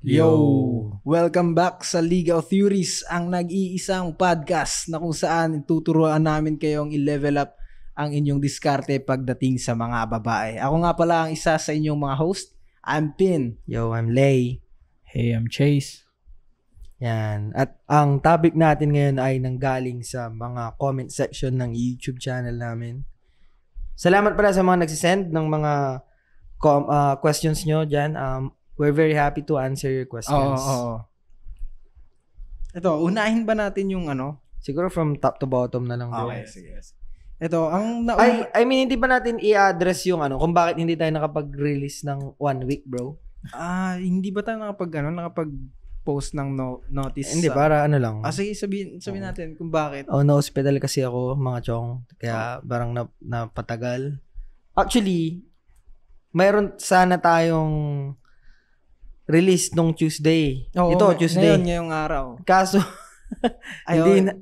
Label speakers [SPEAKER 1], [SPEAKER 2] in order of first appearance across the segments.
[SPEAKER 1] Yo! Welcome back sa League of Theories, ang nag-iisang podcast na kung saan tuturuan namin kayong i-level up ang inyong diskarte pagdating sa mga babae. Ako nga pala ang isa sa inyong mga host. I'm Pin.
[SPEAKER 2] Yo, I'm Lay.
[SPEAKER 3] Hey, I'm Chase.
[SPEAKER 2] Yan. At ang topic natin ngayon ay nanggaling sa mga comment section ng YouTube channel namin. Salamat pala sa mga nagsisend ng mga questions nyo dyan. We're very happy to answer your questions.
[SPEAKER 1] Oo. Ito, unahin ba natin yung ano?
[SPEAKER 2] Siguro from top to bottom na lang.
[SPEAKER 1] Okay, sige. Ito, ang...
[SPEAKER 2] I mean, hindi ba natin i-address yung ano, kung bakit hindi tayo nakapag-release ng 1 week, bro?
[SPEAKER 1] Hindi ba tayo nakapag-post ng notice?
[SPEAKER 2] Hindi, para ano lang.
[SPEAKER 1] Sige, sabihin natin kung bakit.
[SPEAKER 2] Na hospital kasi ako, mga chong. Kaya parang napatagal. Actually, mayroon sana tayong release nung Tuesday. Ito, Tuesday.
[SPEAKER 1] Ngayong araw.
[SPEAKER 2] Kaso,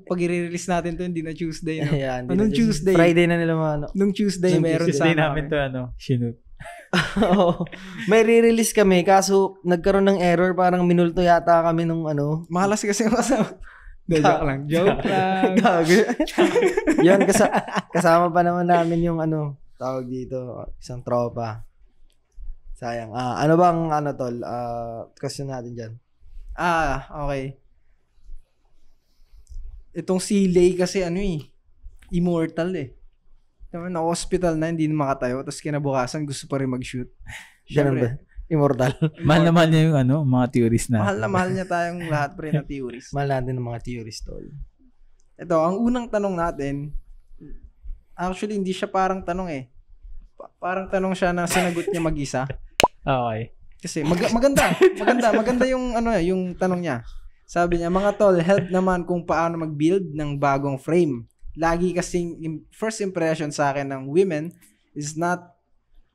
[SPEAKER 1] pag i-release natin to, hindi na Tuesday. No?
[SPEAKER 2] Yeah,
[SPEAKER 1] nung Tuesday.
[SPEAKER 2] Friday na nila mga
[SPEAKER 1] Nung Tuesday, meron
[SPEAKER 3] Tuesday
[SPEAKER 1] sana
[SPEAKER 3] namin to, Chinook.
[SPEAKER 2] May re-release kami, kaso nagkaroon ng error, parang minulto yata kami nung ano.
[SPEAKER 1] Malas kasi yung kasama. Joke lang.
[SPEAKER 2] Yun, kasama pa naman namin yung ano, tawag dito, isang tropa. Sayang. Ano bang tol? Question natin dyan.
[SPEAKER 1] Okay. Itong si Lay kasi immortal eh. Naman na hospital na, hindi na makatayo. Tapos kinabukasan, gusto pa rin mag-shoot.
[SPEAKER 2] Ganun ba? Immortal.
[SPEAKER 3] Mahal naman niya yung mga theories na.
[SPEAKER 1] Mahal na mahal niya tayong lahat pre na theories.
[SPEAKER 2] Mahal natin ng mga theories, tol.
[SPEAKER 1] Ito, ang unang tanong natin, actually, hindi siya parang tanong eh. Parang tanong siya na sinagot niya mag-isa.
[SPEAKER 3] Okay.
[SPEAKER 1] Kasi maganda yung yung tanong niya. Sabi niya, mga tol, help naman kung paano mag-build ng bagong frame. Lagi kasing first impression sa akin ng women is not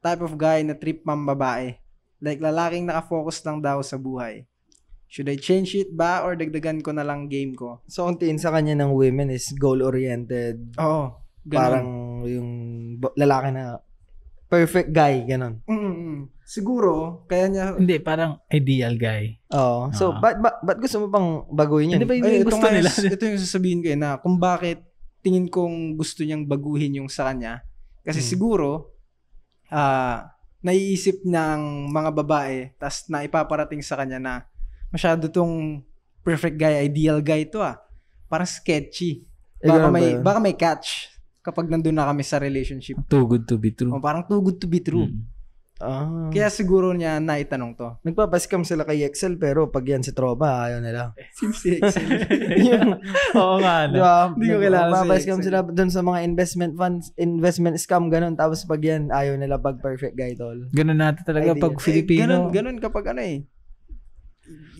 [SPEAKER 1] type of guy na trip mambabae. Like lalaking nakafocus lang daw sa buhay. Should I change it ba or dagdagan ko na lang game ko?
[SPEAKER 2] So, ang tingin sa kanya ng women is goal-oriented.
[SPEAKER 1] Oo.
[SPEAKER 2] Parang yung lalaki na perfect guy, ganun.
[SPEAKER 1] Siguro, kaya niya...
[SPEAKER 3] Hindi, parang ideal guy.
[SPEAKER 2] Oo. So, ba't gusto mo pang baguhin yun?
[SPEAKER 3] Hindi ba yung gusto nila?
[SPEAKER 1] Ito yung sasabihin ko na kung bakit tingin kong gusto niyang baguhin yung sa kanya. Kasi siguro, naiisip ng mga babae, tas na ipaparating sa kanya na masyado tong perfect guy, ideal guy to Parang sketchy. Baka may catch kapag nandun na kami sa relationship.
[SPEAKER 3] Too good to be true.
[SPEAKER 1] Parang too good to be true. Kaya siguro niya naitanong to.
[SPEAKER 2] Nagpapaskam sila kay Excel pero pag yan si tropa, ayaw nila.
[SPEAKER 1] Si Excel.
[SPEAKER 3] Oo nga.
[SPEAKER 2] Diba?
[SPEAKER 1] Hindi ko kilala si
[SPEAKER 2] Nagpapaskam
[SPEAKER 1] Excel.
[SPEAKER 2] sila dun sa mga investment funds, investment scam, ganun. Tapos pag yan, ayaw nila pag perfect guy, tol.
[SPEAKER 3] Ganun natin talaga pag Filipino.
[SPEAKER 1] Ganun kapag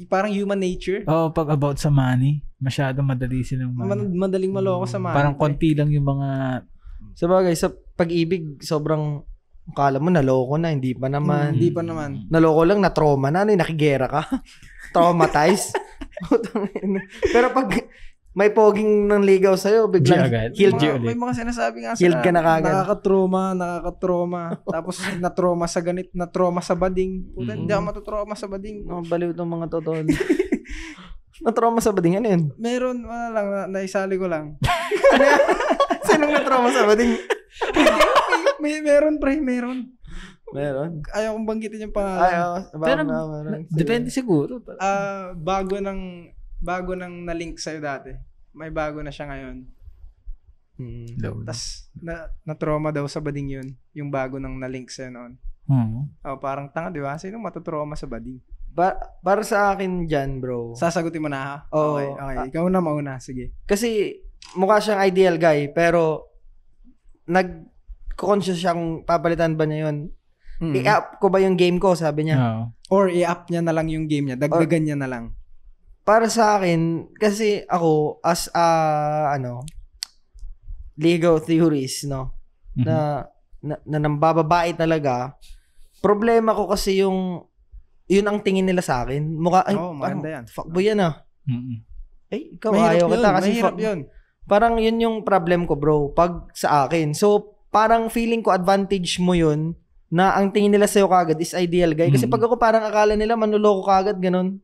[SPEAKER 1] parang human nature.
[SPEAKER 3] Pag about sa money, masyado madali silang
[SPEAKER 1] Madaling maloko sa money.
[SPEAKER 3] Parang konti lang yung mga...
[SPEAKER 2] Sabagay, sa pag-ibig, sobrang kala mo naloko na, hindi pa naman.
[SPEAKER 1] Hindi pa naman.
[SPEAKER 2] Naloko lang, na-trauma na, nakigera ka. Traumatized. Pero pag may poging ng ligaw sa'yo, biglang healed you ulit.
[SPEAKER 1] May mga sinasabi nga
[SPEAKER 2] healed ka na kagad.
[SPEAKER 1] Nakaka-trauma. Tapos na-trauma sa ganit, na-trauma sa bading. Puta, hindi ako matutrauma sa bading.
[SPEAKER 2] Baliw itong mga totoo. Na-trauma sa bading, ano yun?
[SPEAKER 1] Meron, naisali ko lang.
[SPEAKER 2] Sinong na-trauma sa bading?
[SPEAKER 1] Meron, pre, meron.
[SPEAKER 2] Meron?
[SPEAKER 1] Ayaw kong banggitin yung pangalan.
[SPEAKER 3] Pero, depende siguro.
[SPEAKER 1] Bago nang na-link sa'yo dati. May bago na siya ngayon. Tapos, na-trauma daw sa bading yun. Yung bago nang na-link sa'yo noon. Parang tanga, di ba? Sino matutrauma sa bading?
[SPEAKER 2] Para sa akin dyan, bro.
[SPEAKER 1] Sasagutin mo na ha? Okay. Ikaw na mauna. Sige.
[SPEAKER 2] Kasi, mukha siyang ideal guy, pero nag-conscious siyang papalitan ba niya yun? I-up ko ba yung game ko, sabi niya.
[SPEAKER 1] Or i-up niya na lang yung game niya. Dagdagan niya na lang.
[SPEAKER 2] Para sa akin, kasi ako, as legal theories, no? Na nambababae talaga, problema ko kasi yun ang tingin nila sa akin. Mukha,
[SPEAKER 1] maganda yan.
[SPEAKER 2] Fuckboy yan ikaw
[SPEAKER 1] mahirap
[SPEAKER 2] ayaw kita kasi
[SPEAKER 1] mahirap yun.
[SPEAKER 2] Parang yun yung problem ko, bro, pag sa akin. So, parang feeling ko advantage mo yun na ang tingin nila sa'yo kagad is ideal guy. Kasi pag ako parang akala nila manloloko kagad, ganun.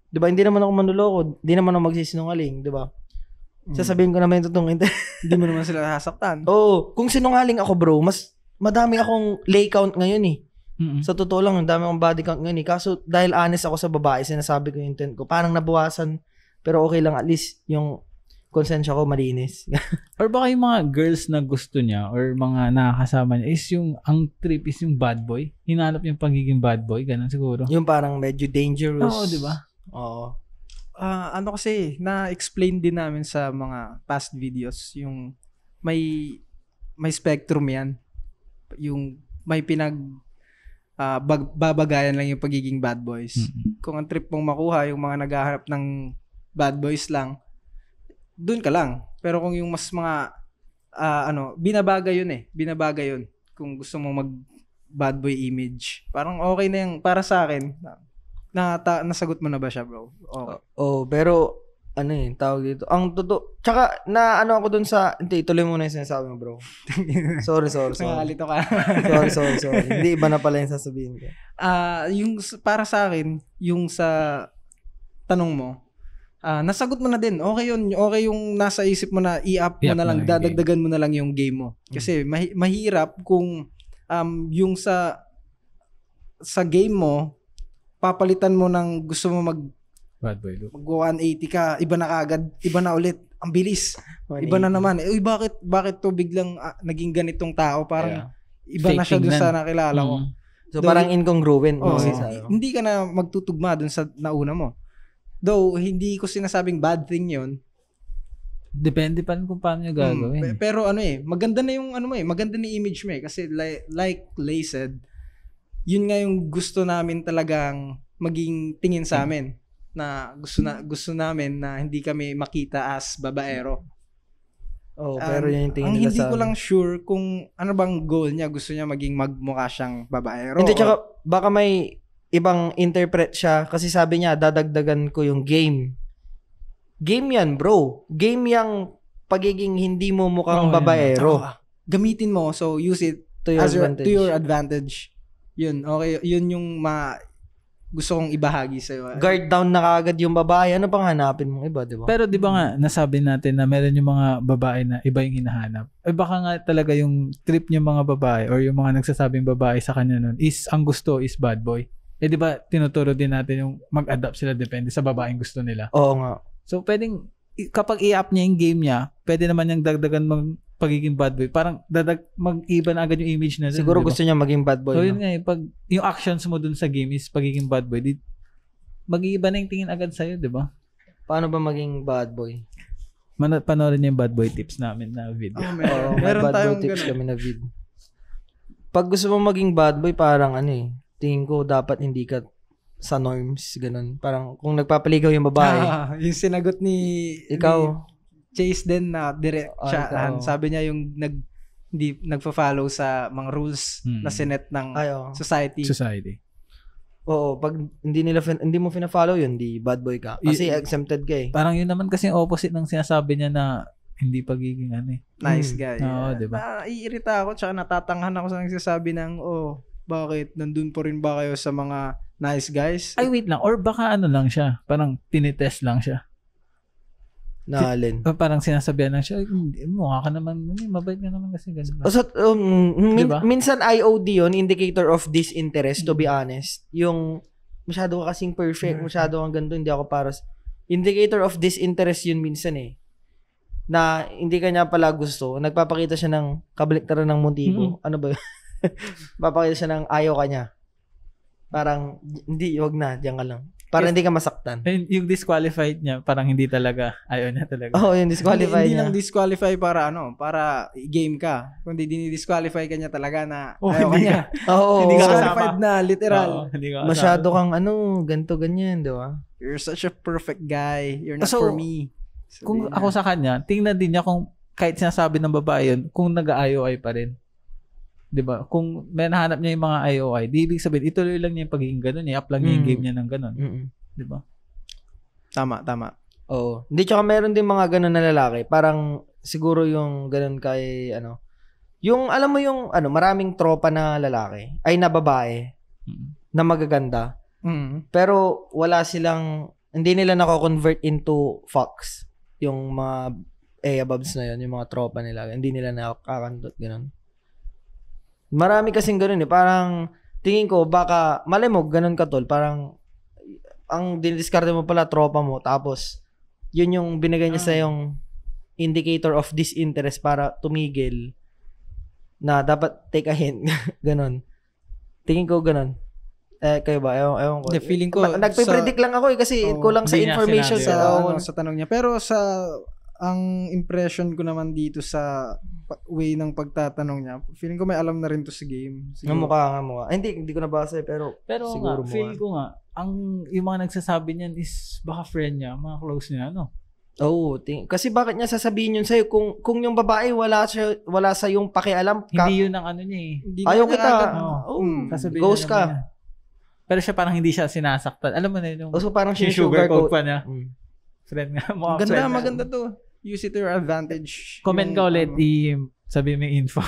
[SPEAKER 2] Diba? Hindi naman ako manloloko. Hindi naman ako magsisinungaling. Diba? Sasabihin ko naman yung totoong
[SPEAKER 1] Hindi mo naman sila sasaktan.
[SPEAKER 2] Oo. Kung sinungaling ako bro, mas madami akong lay count ngayon eh. Sa totoo lang, ang dami akong body count ngayon eh. Kaso dahil honest ako sa babae, sinasabi ko yung intent ko. Parang nabawasan. Pero okay lang, at least yung konsensya ko malinis.
[SPEAKER 3] Or baka yung mga girls na gusto niya or mga nakakasama niya is yung, ang trip is yung bad boy. Hinanap yung pagiging bad boy, ganun siguro.
[SPEAKER 2] Yung parang medyo dangerous.
[SPEAKER 3] Oo, di ba?
[SPEAKER 2] Oo.
[SPEAKER 1] Ano kasi, na-explain din namin sa mga past videos, yung may spectrum yan. Yung may babagayan lang yung pagiging bad boys. Kung ang trip mong makuha, yung mga naghahanap ng bad boys lang, dun ka lang. Pero kung yung mas mga binabaga yun eh. Binabaga yun. Kung gusto mong mag bad boy image. Parang okay na yung para sa akin. Nasagot mo na ba siya, bro? Okay.
[SPEAKER 2] Pero ano eh, tawag dito. Ang totoo. Tsaka na ano ako dun sa, hindi, ituloy mo na yung sinasabi mo, bro. Sorry.
[SPEAKER 1] Nakakalito ka.
[SPEAKER 2] sorry. Hindi, iba na pala yung sasabihin ko.
[SPEAKER 1] Yung para sa akin, yung sa tanong mo, nasagot mo na din. Okay yun. Okay yung nasa isip mo na i-up mo na lang, dadagdagan mo na lang yung game mo. Kasi mahirap kung yung sa game mo, papalitan mo ng gusto mo
[SPEAKER 3] bad boy look.
[SPEAKER 1] Mag 180 ka, iba na kagad, iba na ulit. Ang bilis. 180. Iba na naman. Bakit to biglang naging ganitong tao? Parang iba na siya dun sa nakilala ko.
[SPEAKER 2] So parang incongruent.
[SPEAKER 1] Hindi ka na magtutugma dun sa nauna mo. Though, hindi ko sinasabing bad thing yun.
[SPEAKER 3] Depende pa rin kung paano nyo gagawin.
[SPEAKER 1] Pero maganda na yung maganda na image mo eh. Kasi like Lay said, yun nga yung gusto namin talagang maging tingin sa amin. Na gusto namin na hindi kami makita as babaero.
[SPEAKER 2] Pero yun yung tingin nila sa
[SPEAKER 1] hindi ko lang sure kung ano bang goal niya. Gusto niya maging magmukha siyang babaero.
[SPEAKER 2] Hindi, tsaka baka may ibang interpret siya kasi sabi niya dadagdagan ko yung game. Game yan, bro. Game yang pagiging hindi mo mukhang babaero.
[SPEAKER 1] Gamitin mo, so use it
[SPEAKER 2] to your
[SPEAKER 1] advantage. Yun, okay. Yun yung gusto kong ibahagi sa'yo.
[SPEAKER 2] Guard down na kagad yung babae. Ano pang hanapin mong iba, di ba?
[SPEAKER 3] Pero di ba nga, nasabi natin na meron yung mga babae na iba yung hinahanap. Baka nga talaga yung trip niya mga babae or yung mga nagsasabing babae sa kanya nun is, ang gusto is bad boy. Di ba, tinuturo din natin yung mag-adapt sila depende sa babaeng gusto nila.
[SPEAKER 2] Oo nga.
[SPEAKER 3] So, pwedeng, kapag i-up niya yung game niya, pwede naman niyang dagdagan pagiging bad boy. Parang mag-iba na agad yung image na dun.
[SPEAKER 2] Siguro
[SPEAKER 3] diba?
[SPEAKER 2] Gusto niya maging bad boy.
[SPEAKER 3] So, yun nga pag yung actions mo dun sa game is pagiging bad boy, mag-iiba na yung tingin agad sa'yo, di ba?
[SPEAKER 2] Paano ba maging bad boy?
[SPEAKER 3] Panoorin niyo yung bad boy tips namin na video.
[SPEAKER 1] Meron
[SPEAKER 2] bad
[SPEAKER 1] tayong
[SPEAKER 2] boy tips
[SPEAKER 1] ganun.
[SPEAKER 2] kami na video. Pag gusto mo maging bad boy, parang tingin ko dapat hindi ka sa norms, ganun. Parang kung nagpapaligaw yung babae.
[SPEAKER 1] Yung sinagot ni
[SPEAKER 2] Ikaw.
[SPEAKER 1] Chase din na direct siya. Sabi niya yung hindi nagfa-follow sa mga rules na sinet ng society.
[SPEAKER 2] Oo, pag hindi mo fina-follow yun, di bad boy ka. Kasi exempted ka eh.
[SPEAKER 3] Parang yun naman kasi yung opposite ng sinasabi niya na hindi pagiging
[SPEAKER 1] nice guy.
[SPEAKER 3] Oo, diba?
[SPEAKER 1] Naiirita ako tsaka natatanghan ako sa nagsasabi ng bakit nandun po rin ba kayo sa mga nice guys?
[SPEAKER 3] Ay, wait lang. Or baka lang siya. Parang tinitest lang siya.
[SPEAKER 2] Naalin.
[SPEAKER 3] Parang sinasabihan lang siya, mukha ka naman, mabait ka naman kasi ganun.
[SPEAKER 2] So,
[SPEAKER 3] diba?
[SPEAKER 2] Minsan IOD yun, indicator of disinterest, to be honest. Yung masyado ka kasing perfect, masyado kang ganito, hindi ako paras. Indicator of disinterest yun minsan eh. Na hindi ka niya pala gusto. Nagpapakita siya ng kabaliktaran ng motibo. Ano ba yun? Papakita siya ng ayaw ka niya. Parang, hindi, wag na, diyan ka lang. Para hindi ka masaktan.
[SPEAKER 3] Yung disqualified niya, parang hindi talaga, ayaw niya talaga.
[SPEAKER 2] Yung disqualified
[SPEAKER 1] hindi
[SPEAKER 2] niya.
[SPEAKER 1] lang disqualify para game ka. Kundi dinidisqualify ka niya talaga na ayaw ka niya.
[SPEAKER 2] Hindi
[SPEAKER 1] ka disqualified na, literal.
[SPEAKER 2] Masyado kang ganto ganyan, di ba?
[SPEAKER 1] You're such a perfect guy. You're not for me.
[SPEAKER 3] Kung ako sa kanya, tingnan din niya kung kahit sinasabi ng babae yun, kung nag-IOI pa rin. Diba? Kung may nahanap niya yung mga IOI, di ibig sabihin, ituloy lang niya yung pagiging ganun. I-up lang niya yung game niya ng ganun. Diba?
[SPEAKER 1] Tama.
[SPEAKER 2] Oo. Hindi, tsaka meron din mga ganun na lalaki. Parang, siguro yung ganun kay, Yung, alam mo yung, maraming tropa na lalaki, ay na babae, na magaganda, pero wala silang, hindi nila nako-convert into fucks. Yung mga ababs na yun, yung mga tropa nila, hindi nila nakakandot, gano'n. Marami kasing gano'n eh. Parang, tingin ko, baka, malay mo, gano'n ka tol, parang, ang dinidiskarte mo pala, tropa mo, tapos, yun yung binigay niya sa yung indicator of disinterest para tumigil na dapat take a hint. Ganon. Tingin ko ganon. Kayo ba? Ewan ko.
[SPEAKER 1] The feeling ko,
[SPEAKER 2] nagpe-predict lang ako kasi kulang sa information
[SPEAKER 1] sa tanong niya. Pero ang impression ko naman dito sa way ng pagtatanong niya, feeling ko may alam na rin to sa game.
[SPEAKER 2] Nga mukha. Hindi ko nabasa pero siguro
[SPEAKER 3] nga, feel ko nga, yung mga nagsasabi niyan is baka friend niya, mga close niya,
[SPEAKER 2] kasi bakit niya sasabihin yun sa'yo kung yung babae wala sa yung pakialam
[SPEAKER 3] hindi yun ang niya eh.
[SPEAKER 2] Ayaw kita. Ghost ka.
[SPEAKER 3] Niya. Pero siya parang hindi siya sinasaktan. Alam mo na yun.
[SPEAKER 2] So parang sugarcoat
[SPEAKER 3] pa niya. Friend nga.
[SPEAKER 1] Maganda to. Use it to your advantage.
[SPEAKER 3] Comment ka ulit, sabi mo yung info.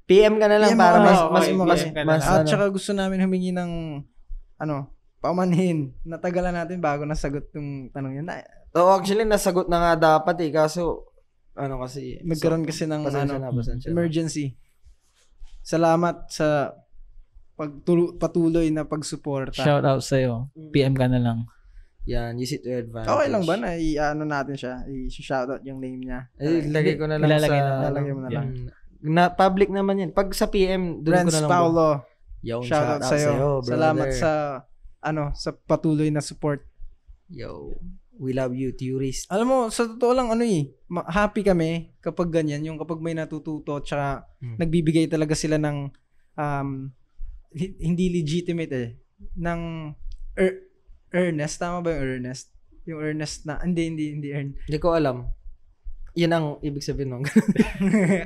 [SPEAKER 2] PM ka na lang para mas
[SPEAKER 1] at saka gusto namin humingi ng paumanhin. Natagalan natin bago nasagot yung tanong yun.
[SPEAKER 2] Actually, nasagot na nga dapat eh. Kaso, kasi...
[SPEAKER 1] Nagkaroon kasi ng emergency. Salamat sa patuloy na pagsuporta.
[SPEAKER 3] Shout out sa'yo. PM ka na lang.
[SPEAKER 2] Yan, use it to your advantage.
[SPEAKER 1] Okay lang ba na natin siya? I-shoutout yung name niya.
[SPEAKER 2] Lagay ko na lang
[SPEAKER 1] Ilalagay mo na lang.
[SPEAKER 2] Na public naman yan. Pag sa PM, doon ko na lang.
[SPEAKER 1] Paulo.
[SPEAKER 2] Shout out sa'yo, brother.
[SPEAKER 1] Salamat sa patuloy na support.
[SPEAKER 2] Yo. We love you, Tourist.
[SPEAKER 1] Alam mo, sa totoo lang, happy kami kapag ganyan, yung kapag may natututo, tsaka nagbibigay talaga sila ng, hindi legitimate ng earnest. Tama ba yung earnest? Yung earnest na, hindi earn.
[SPEAKER 2] Hindi ko alam. Yan ang ibig sabihin nung.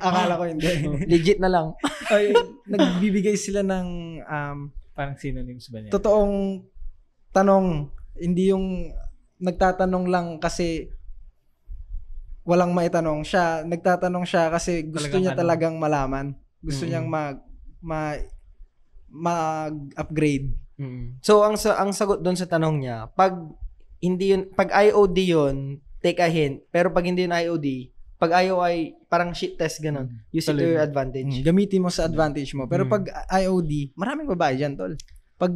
[SPEAKER 1] Akala ko hindi.
[SPEAKER 2] Legit na lang.
[SPEAKER 1] Nagbibigay sila ng,
[SPEAKER 3] parang synonyms ba niya?
[SPEAKER 1] Totoong tanong, hindi yung, nagtatanong lang kasi walang maitanong siya. Nagtatanong siya kasi gusto niya talagang malaman. Gusto niyang mag-upgrade.
[SPEAKER 2] So ang sagot doon sa tanong niya, pag IOD yun, take a hint. Pero pag hindi yun IOD, pag IOI, parang shit test ganun. Use it to your advantage.
[SPEAKER 1] Gamitin mo sa advantage mo. Pero pag IOD, maraming babae dyan, tol. Pag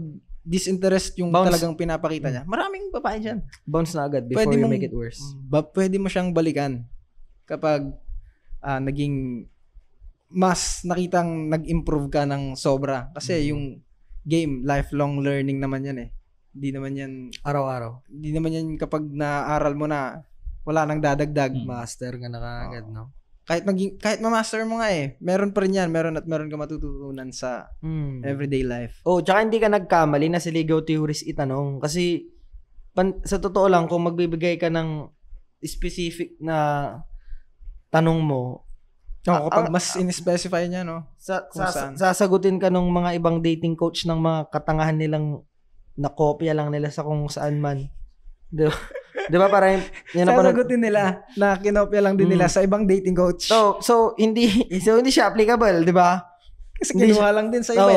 [SPEAKER 1] disinterest yung talagang pinapakita niya, maraming babae dyan.
[SPEAKER 2] Bounce na agad before you make it worse.
[SPEAKER 1] Pwede mo siyang balikan kapag naging mas nakitang nag-improve ka ng sobra. Kasi yung game, lifelong learning naman yan eh. Hindi naman yan
[SPEAKER 2] araw-araw.
[SPEAKER 1] Hindi naman yan kapag naaral mo na wala nang dadagdag.
[SPEAKER 2] Master ka na kaagad, no?
[SPEAKER 1] Kahit ma-master mo nga meron pa rin yan. Meron ka matututunan sa everyday life.
[SPEAKER 2] Tsaka hindi ka nagkamali na si Ligaw Tourist itanong. Kasi, sa totoo lang, kung magbibigay ka ng specific na tanong mo,
[SPEAKER 1] kapag mas in-specify niya, no?
[SPEAKER 2] Sasagutin ka ng mga ibang dating coach ng mga katangahan nilang nakopya lang nila sa kung saan man. Di ba parang
[SPEAKER 1] sasagutin nila na kinopya lang din nila sa ibang dating coach.
[SPEAKER 2] So hindi siya applicable, di ba?
[SPEAKER 1] Kasi kinuha lang din sa iba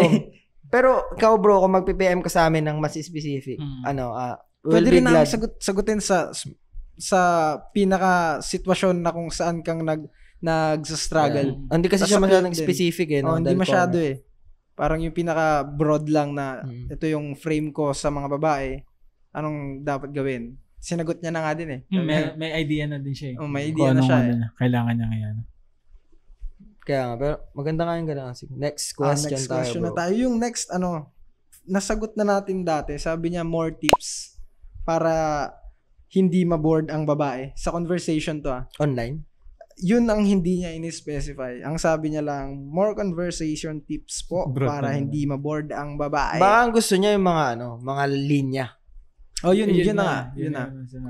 [SPEAKER 2] Pero ikaw bro, kung magpi-PM ka sa amin ng mas specific,
[SPEAKER 1] pwede rin namin sagutin sa pinaka sitwasyon na kung saan kang nagsa-struggle.
[SPEAKER 2] Hindi kasi siya masyadong specific
[SPEAKER 1] hindi masyado Parang yung pinaka broad lang na ito yung frame ko sa mga babae. Anong dapat gawin? Sinagot niya na nga din
[SPEAKER 3] May idea na din siya
[SPEAKER 1] may idea na siya
[SPEAKER 3] kailangan niya ngayon.
[SPEAKER 2] Kaya nga, pero maganda nga yung gano'n. Next question
[SPEAKER 1] na tayo. Yung next, nasagot na natin dati. Sabi niya, more tips para hindi maboard ang babae. Sa conversation to
[SPEAKER 2] Online?
[SPEAKER 1] Yun ang hindi niya in-specify. Ang sabi niya lang, more conversation tips po para hindi maboard ang babae.
[SPEAKER 2] Baka ang gusto niya yung mga linya.
[SPEAKER 1] Yun na.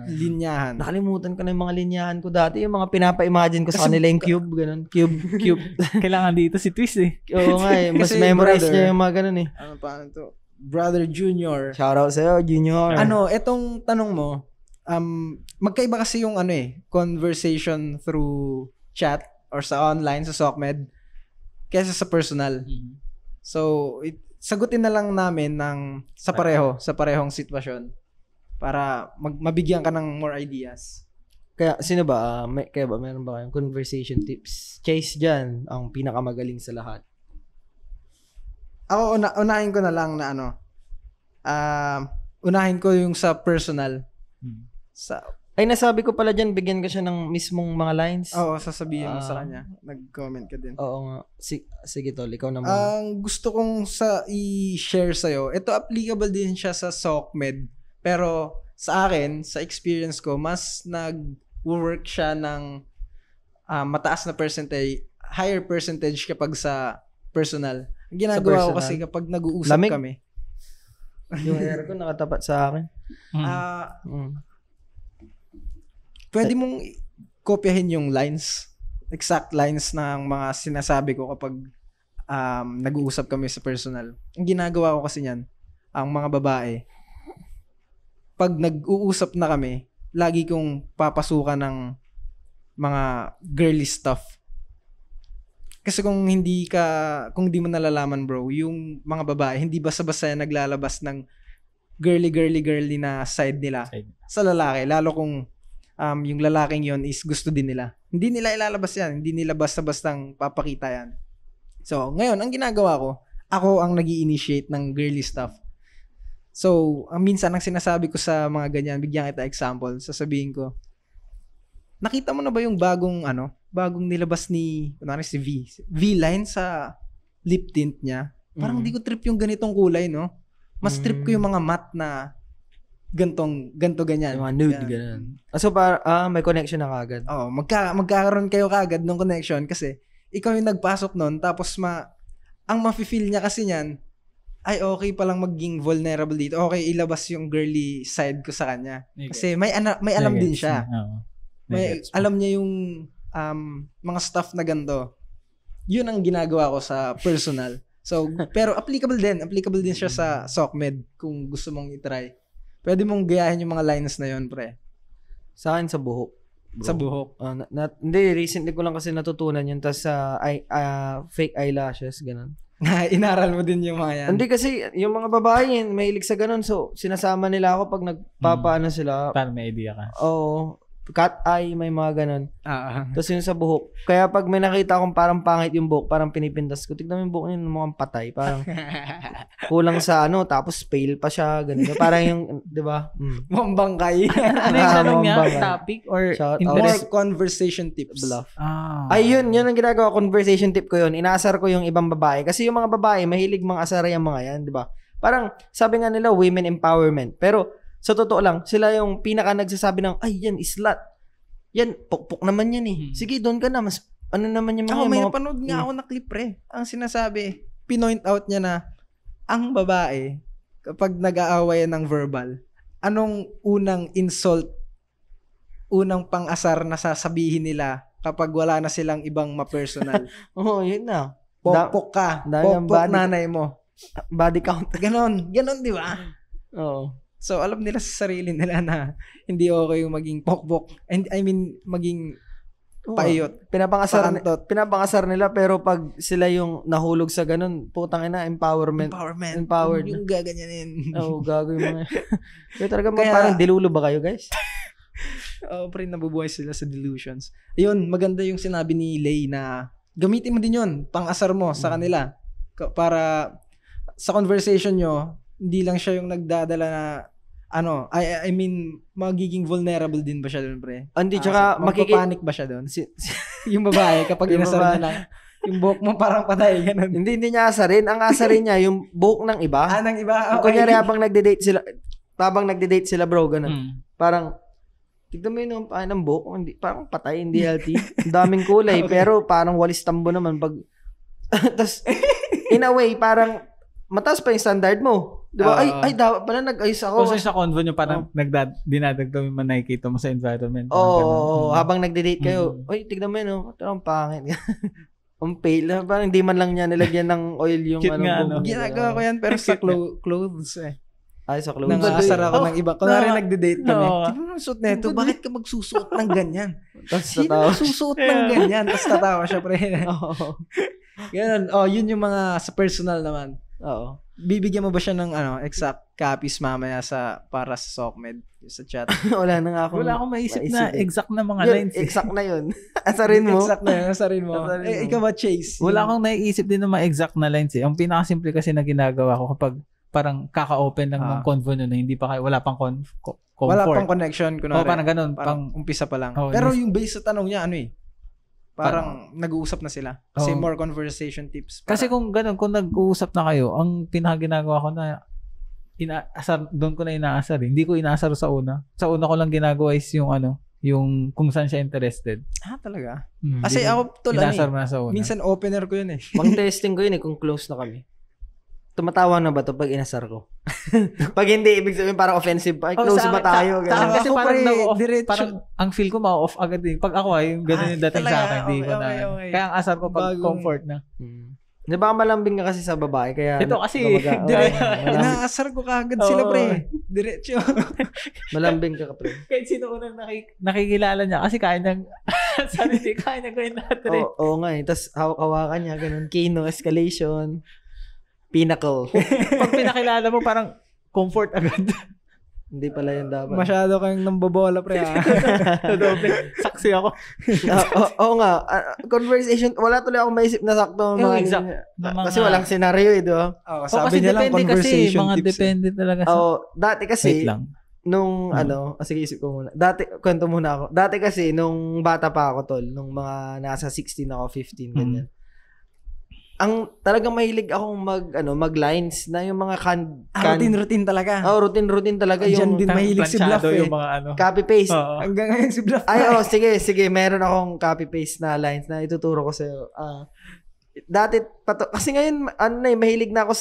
[SPEAKER 1] Linyahan.
[SPEAKER 2] Nakalimutan ko na yung mga linyahan ko dati. Yung mga pinapa-imagine ko sa kanila yung cube. Ganun. Cube.
[SPEAKER 3] Kailangan dito si Twist
[SPEAKER 2] Oo nga Mas memorize niya yung mga ganun
[SPEAKER 1] Paano to? Brother Junior.
[SPEAKER 2] Shoutout sa'yo, Junior.
[SPEAKER 1] Etong tanong mo, magkaiba kasi yung conversation through chat or sa online, sa SOCMED. kaysa sa personal. So, sagutin na lang namin sa parehong sitwasyon para mabigyan ka ng more ideas.
[SPEAKER 2] Kaya, sino ba? Meron ba kayong conversation tips? Chase dyan, ang pinakamagaling sa lahat.
[SPEAKER 1] Ako, unahin ko na lang na unahin ko yung sa personal.
[SPEAKER 2] Ay, nasabi ko pala dyan, bigyan ka siya ng mismong mga lines.
[SPEAKER 1] Oo, sasabihin mo sa kanya. Nag-comment ka din.
[SPEAKER 2] Oo nga. Sige, Tol, ikaw naman.
[SPEAKER 1] Ang gusto kong i-share sa'yo, ito applicable din siya sa SOCMED. Pero sa akin, sa experience ko, mas nag-work siya ng mataas na percentage, higher percentage kapag sa personal. Ang ginagawa ko kasi kapag nag-uusap kami.
[SPEAKER 2] Yung aircon nakatapat sa akin.
[SPEAKER 1] Pwede mong kopyahin yung lines, exact lines ng mga sinasabi ko kapag nag-uusap kami sa personal. Ang ginagawa ko kasi niyan, ang mga babae, pag nag-uusap na kami, lagi kong papasukan ng mga girly stuff. Kasi kung di mo nalalaman, bro, yung mga babae, hindi basta-basta naglalabas ng girly na side nila sa lalaki. Lalo kung yung lalaking yon is gusto din nila. Hindi nila ilalabas yan. Hindi nila basta-bastang papakita yan. So, ngayon, ang ginagawa ko, ako ang nag-i-initiate ng girly stuff. So, minsan ang sinasabi ko sa mga ganyan, bigyan kita example, sasabihin ko, nakita mo na ba yung bagong nilabas ni si V-line sa lip tint niya? Parang di ko trip yung ganitong kulay, no? Mas trip ko yung mga matte na ganto ganyan.
[SPEAKER 2] Yung mga nude, ganyan. So, may connection na kagad.
[SPEAKER 1] Oo, magkakaroon kayo kagad ng connection kasi ikaw yung nagpasok nun, tapos ang mafe-feel niya kasi niyan, ay okay palang maging vulnerable dito. Okay, ilabas yung girly side ko sa kanya. Kasi may alam din siya. Alam niya yung mga stuff na ganito. Yun ang ginagawa ko sa personal. So, pero applicable din siya sa SOCMED kung gusto mong i-try. Pwede mong gayahin yung mga lines na yun, pre.
[SPEAKER 2] Sa akin, sa buhok. Bro.
[SPEAKER 1] Sa buhok.
[SPEAKER 2] Hindi, recently ko lang kasi natutunan yun. Tapos fake eyelashes, ganun.
[SPEAKER 1] Inaral mo din yung mga yan.
[SPEAKER 2] Hindi kasi, yung mga babae yun, mahilig sa ganun. So, sinasama nila ako pag nagpapaano sila.
[SPEAKER 3] Para may idea ka.
[SPEAKER 2] Oo. Cat eye, may mga ganun. Tapos yun sa buhok. Kaya pag may nakita akong parang pangit yung buhok, parang pinipintas ko. Tignan mo yung buhok niya, mukhang patay. Parang kulang sa tapos pale pa siya. Ganun. Parang yung, di ba?
[SPEAKER 1] Mukhang bangkay.
[SPEAKER 3] Ano yung tanong niya? Topic or
[SPEAKER 1] more conversation tips?
[SPEAKER 2] Bluff. Yun ang ginagawa. Conversation tip ko yun. Inaasar ko yung ibang babae. Kasi yung mga babae, mahilig mga asara yung mga yan, di ba? Parang, sabi nga nila, women empowerment. Pero, sa totoo lang, sila yung pinaka nagsasabi ng, ay, yan, islat. Yan, pukpuk naman yan eh. Sige, doon ka na. Mas, ano naman yung mga...
[SPEAKER 1] may napanood nga ako na clip, pre. Ang sinasabi, pinoint out niya na, ang babae, kapag nag-aaway ng verbal, anong unang insult, unang pang-asar na sasabihin nila kapag wala na silang ibang ma-personal?
[SPEAKER 2] Yun na.
[SPEAKER 1] Pokpok ka. Pokpok nanay mo.
[SPEAKER 2] Body count.
[SPEAKER 1] Ganon, di ba?
[SPEAKER 2] Oo.
[SPEAKER 1] So, alam nila sa sarili nila na hindi okay yung maging pokpok. I mean, maging paiyot.
[SPEAKER 2] Pinapangasar nila pero pag sila yung nahulog sa ganun, putang ina, empowerment. Empowered.
[SPEAKER 1] Yung gaganyanin.
[SPEAKER 2] Gago yung mga... Pero talaga parang dilulo ba kayo, guys?
[SPEAKER 1] Pre, nabubuhay sila sa delusions. Ayun, maganda yung sinabi ni Lay na gamitin mo din yun, pang-asar mo sa kanila. Para sa conversation nyo, hindi lang siya yung nagdadala na I mean, magiging vulnerable din ba siya doon, pre?
[SPEAKER 2] Hindi, tsaka
[SPEAKER 1] magpapanik ba siya doon? Yung babae, kapag inasar na yung buhok mo parang patay, ganun.
[SPEAKER 2] Hindi niya asarin. Ang asarin niya, yung buhok ng iba.
[SPEAKER 1] Ng iba? Okay.
[SPEAKER 2] Kunyari, habang nagde-date sila, bro, ganun. Parang, tignan mo yun ng buhok, hindi, parang patay, hindi healthy. Ang daming kulay, pero parang walis tambo naman. Tapos, in a way, parang, mataas pa yung standard mo. Di ba? Ay, dapat pala nag-ayos ako.
[SPEAKER 3] Kasi sa convo nyo, parang dinadagdaw yung nakikita mo sa environment.
[SPEAKER 2] Habang nagde-date kayo, tignan mo yun, parang pangit. Ang pale. Parang di man lang niya nilagyan ng oil yung
[SPEAKER 1] Ginagawa ko yan, pero sa clothes eh.
[SPEAKER 2] Ay, sa clothes.
[SPEAKER 1] Nangasar ako ng iba. Kunwari nagde-date kami. Tignan mo ang suot na ito. Bakit ka magsusuot ng ganyan? Sino magsusuot ng ganyan? Tapos tatawa siya, pre. Ganun. Oh, yun yung mga sa personal naman.
[SPEAKER 2] Oo.
[SPEAKER 1] Bibigyan mo ba siya ng exact copies mamaya para sa SOCMED sa chat?
[SPEAKER 2] Wala na nga akong
[SPEAKER 3] Wala akong maisip na exact na mga
[SPEAKER 2] Yun,
[SPEAKER 3] lines.
[SPEAKER 2] exact na yun. Asarin mo.
[SPEAKER 1] Exact na yun. Asarin mo.
[SPEAKER 2] Asarin mo.
[SPEAKER 1] Ikaw ba, Chase?
[SPEAKER 3] Wala akong naiisip din ng mga exact na lines eh. Ang pinakasimple kasi na ginagawa ko kapag parang kaka-open lang ng convo na hindi pa wala pang comfort.
[SPEAKER 1] Wala pang connection. Kunwari,
[SPEAKER 3] parang ganun.
[SPEAKER 1] Parang umpisa pa lang.
[SPEAKER 3] Oh,
[SPEAKER 1] Pero yung base sa tanong niya, parang nag-uusap na sila. Kasi more conversation tips.
[SPEAKER 3] Kasi kung ganun, kung nag-uusap na kayo, ang pinakaginagawa ko na doon ko na inaasar eh. Hindi ko inaasar sa una. Sa una ko lang ginagawa is yung yung kung saan siya interested.
[SPEAKER 1] Talaga? Kasi ako
[SPEAKER 3] inaasar mo na sa una.
[SPEAKER 1] minsan opener ko yun eh.
[SPEAKER 2] Pang testing ko yun kung close na kami. Tumatawa na ba to pag inasar ko? Pag hindi, ibig sabihin parang offensive pa. Ay, close ba tayo?
[SPEAKER 3] Ganun. Kasi
[SPEAKER 1] Ako,
[SPEAKER 3] parang
[SPEAKER 1] pre,
[SPEAKER 3] parang ang feel ko ma-off agad eh. Pag ako yung ganun yung dating sa akin. Hindi ko na. Kaya ang asar ko pag comfort na.
[SPEAKER 2] Di ba malambing ka kasi sa babae? Kaya
[SPEAKER 3] ito kasi,
[SPEAKER 1] inaasar ko kagad sila, pre. Diretso.
[SPEAKER 2] Malambing ka pre.
[SPEAKER 3] Kahit sino unang nakikilala niya. Kasi kaya niyang, sarili, kaya niya gawin lahat rin.
[SPEAKER 2] Oo nga eh. Tapos hawak-hawakan niya, ganun. Kino, escalation, pinnacle.
[SPEAKER 3] Pag pinakilala mo, parang comfort agad.
[SPEAKER 2] Hindi pala yun dapat.
[SPEAKER 1] Masyado kang nambobola, pre.
[SPEAKER 3] Doble. Saksi ako.
[SPEAKER 2] Oo nga. Conversation, wala tuloy akong maisip na sakto.
[SPEAKER 3] Exact.
[SPEAKER 2] Kasi walang senaryo eh, diba?
[SPEAKER 1] Sabi niya lang, conversation
[SPEAKER 3] mga
[SPEAKER 1] tips.
[SPEAKER 3] Depende talaga sa...
[SPEAKER 2] Dati kasi,
[SPEAKER 3] Wait lang.
[SPEAKER 2] nung sige isip ko muna. Kwento muna ako. Dati kasi, nung bata pa ako, tol, nung mga nasa 16 ako, 15, ganyan. Ang talagang mahilig akong mag-lines na yung mga
[SPEAKER 1] routine talaga.
[SPEAKER 2] Routine talaga
[SPEAKER 1] yung din mahilig si Bluff
[SPEAKER 3] yung mga
[SPEAKER 2] copy-paste.
[SPEAKER 1] Hanggang ngayon si Bluff.
[SPEAKER 2] Sige. Meron akong copy-paste na lines na ituturo ko sa'yo. Dati, kasi ngayon, mahilig na ako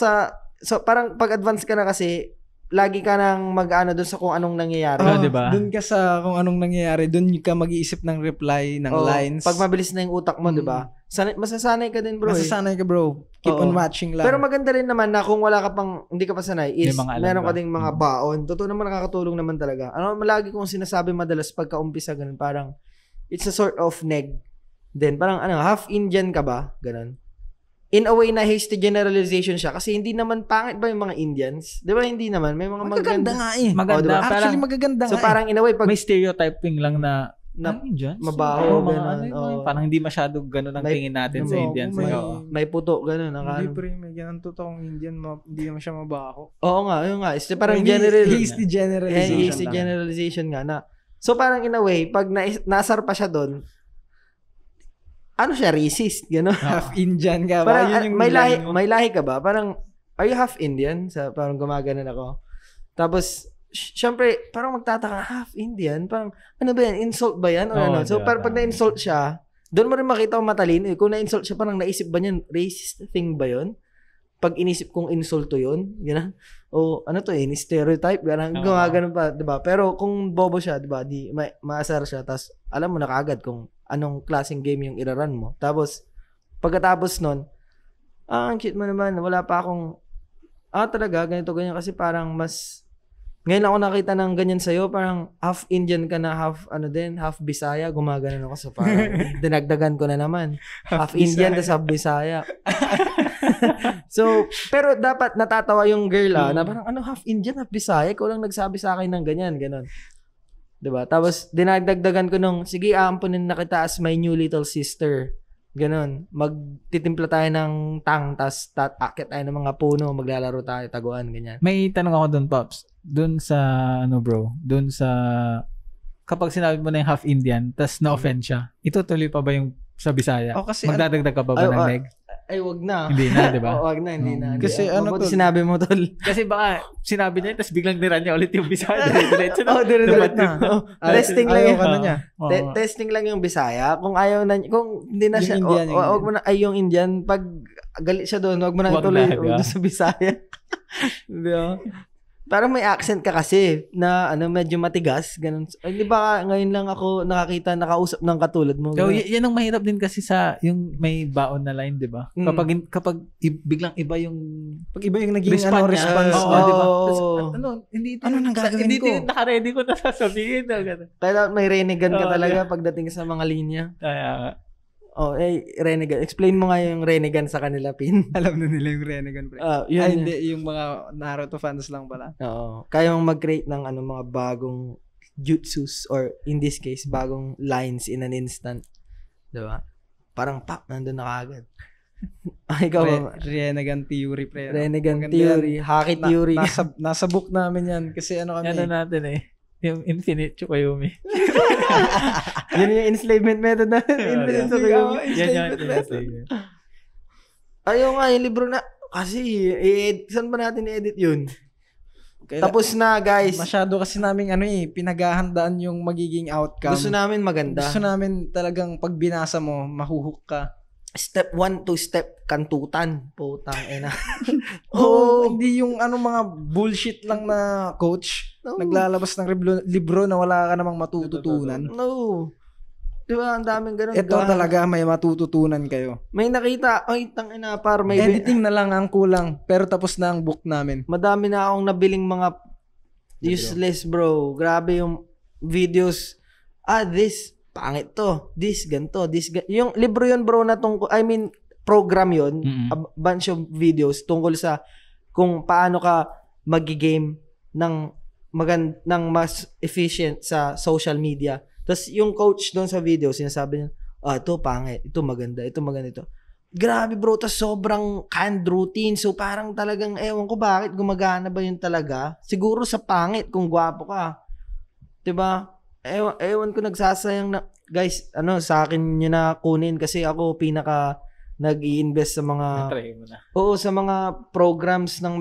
[SPEAKER 2] so parang pag-advance ka na kasi, lagi ka nang doon sa kung anong nangyayari.
[SPEAKER 3] Diba?
[SPEAKER 1] Doon ka sa kung anong nangyayari, doon ka mag-iisip ng reply, ng lines.
[SPEAKER 2] Pag mabilis na yung utak mo, diba? Masasanay ka din, bro.
[SPEAKER 1] Masasanay ka, bro. Keep on watching lang.
[SPEAKER 2] Pero maganda rin naman na kung wala ka pang, hindi ka pa sanay, is meron ka
[SPEAKER 3] ba?
[SPEAKER 2] ding mga baon. Totoo naman nakakatulong naman talaga. Malagi kong sinasabi madalas pagka-umpisa, ganun, parang, it's a sort of neg. Then, parang, half Indian ka ba? Ganun. In a way na hasty generalization siya kasi hindi naman pangit ba yung mga Indians? 'Di ba hindi naman may mga
[SPEAKER 1] magaganda nga eh.
[SPEAKER 3] Maganda,
[SPEAKER 2] diba?
[SPEAKER 1] Actually magaganda nga.
[SPEAKER 2] So parang in a way pag
[SPEAKER 3] may stereotyping lang na Indians
[SPEAKER 2] mabaho
[SPEAKER 3] parang hindi masyado ganoon ang tingin natin sa Indians.
[SPEAKER 2] May puto ganoon
[SPEAKER 1] Hindi pre, may ganun totoong Indian, hindi naman siya mabaho.
[SPEAKER 2] Oo nga, yun nga. Parang
[SPEAKER 1] hasty generalization.
[SPEAKER 2] Hasty generalization nga na. So parang in a way pag nasar pa siya doon, siya, racist, gano'n.
[SPEAKER 1] Half Indian ka ba?
[SPEAKER 2] Parang, may lahi ka ba? Parang, are you half Indian? Parang gumaganon ako. Tapos, syempre, parang magtataka, half Indian? Parang, ano ba yan? Insult ba yan? O So, parang pag na-insult siya, doon mo rin makita kung matalino. Kung na-insult siya, parang naisip ba niyan, racist thing ba yun? Pag inisip kong insulto yun, gano'n. O, stereotype, gano'n. Gumaganon pa, diba? Pero kung bobo siya, diba, maasar siya, tapos, alam mo na kaagad kung anong klaseng game yung iraran mo. Tapos, pagkatapos nun, ang cute mo naman, wala pa akong, talaga, ganito, ganyan, kasi parang mas, ngayon ako nakita ng ganyan sa'yo, parang half Indian ka na, half Bisaya, gumagano ako, so parang, dinagdagan ko na naman. Half Indian, tas half Bisaya. So, pero dapat natatawa yung girl, na parang, half Indian, half Bisaya, ikaw lang nagsabi sa akin ng ganyan, ganon. Diba? Tapos, dinagdagdagan ko nung, sige, aampunin na kita as my new little sister. Ganon. Magtitimpla tayo ng tas akit tayo ng mga puno, maglalaro tayo, taguan, ganyan.
[SPEAKER 3] May tanong ako doon, Pops. Doon sa, doon sa, kapag sinabi mo na yung half Indian, tas na-offend siya, itutuloy pa ba yung sa Bisaya?
[SPEAKER 1] Kasi
[SPEAKER 3] magdadagdag ka pa ba ng neg?
[SPEAKER 2] Ay, wag na.
[SPEAKER 3] Hindi na, di ba?
[SPEAKER 2] Wag na, hindi na.
[SPEAKER 1] Kasi
[SPEAKER 2] mabuti sinabi mo, tol.
[SPEAKER 3] Kasi baka sinabi niya, tapos biglang niran niya ulit yung Bisaya. Diretso na.
[SPEAKER 2] Diretso na. Testing lang yung
[SPEAKER 1] niya.
[SPEAKER 2] Testing lang yung Bisaya. Kung ayaw na, kung hindi na siya, wag mo na, yung Indian, pag galit siya doon, wag mo na ituloy sa Bisaya. Di ba? Parang may accent ka kasi na medyo matigas, ganun. Ay, di ba ngayon lang ako nakausap ng katulad mo.
[SPEAKER 3] So, yan ang mahirap din kasi sa yung may baon na line, di ba? Kapag biglang iba yung naging response. Di ba? Hindi
[SPEAKER 1] nang gagawin ko?
[SPEAKER 3] Hindi naka-ready ko na sasabihin.
[SPEAKER 2] Kaya may renigan ka talaga pagdating sa mga linya. Oh, Renegan. Explain mo nga yung Renegan sa kanila, Pin.
[SPEAKER 1] Alam na nila yung Renegan, pre.
[SPEAKER 2] Yun.
[SPEAKER 1] Ay, hindi. Yung mga Naruto fans lang pala.
[SPEAKER 2] Oo. Kaya mong mag-create ng mga bagong jutsus or in this case, bagong lines in an instant. Diba? Parang pop, nandun na kagad. Ikaw ba?
[SPEAKER 1] Renegan theory, pre.
[SPEAKER 2] Renegan theory, Haki theory.
[SPEAKER 1] Nasa book namin yan. Kasi kami.
[SPEAKER 3] Ano natin yung Infinite Tsukuyomi.
[SPEAKER 2] Yun yung enslavement method natin. Infinite Tsukuyomi.
[SPEAKER 3] Yan.
[SPEAKER 2] Ayaw nga, yung libro na. Kasi, saan ba natin i-edit yun? Tapos na, guys.
[SPEAKER 1] Masyado kasi namin pinaghahandaan yung magiging outcome.
[SPEAKER 2] Gusto namin maganda.
[SPEAKER 1] Gusto namin talagang pag binasa mo, mahuhook ka.
[SPEAKER 2] Step 1 to step kantutan. Putang ina.
[SPEAKER 1] Hindi yung mga bullshit lang na coach.
[SPEAKER 2] No.
[SPEAKER 1] Naglalabas ng libro na wala ka namang matututunan.
[SPEAKER 2] No. Diba, ang daming ganun.
[SPEAKER 1] Ito talaga may matututunan kayo.
[SPEAKER 2] May nakita, tangina, par may
[SPEAKER 1] editing na lang ang kulang, pero tapos na ang book namin.
[SPEAKER 2] Madami na akong nabiling mga useless, bro. Grabe yung videos. This pangit to. This ganto, yung libro yun, bro, na program yun, a bunch of videos tungkol sa kung paano ka magi-game ng mas efficient sa social media. Tapos yung coach doon sa video, sinasabi niya, ito pangit, ito maganda, ito. Grabe, bro, tas sobrang canned routine. So parang talagang ewan ko bakit gumagana ba yun talaga. Siguro sa pangit kung gwapo ka. 'Di ba? Ewan ko, nagsasayang na, guys, sa akin nyo na kunin kasi ako pinaka nag-i-invest sa mga sa mga programs ng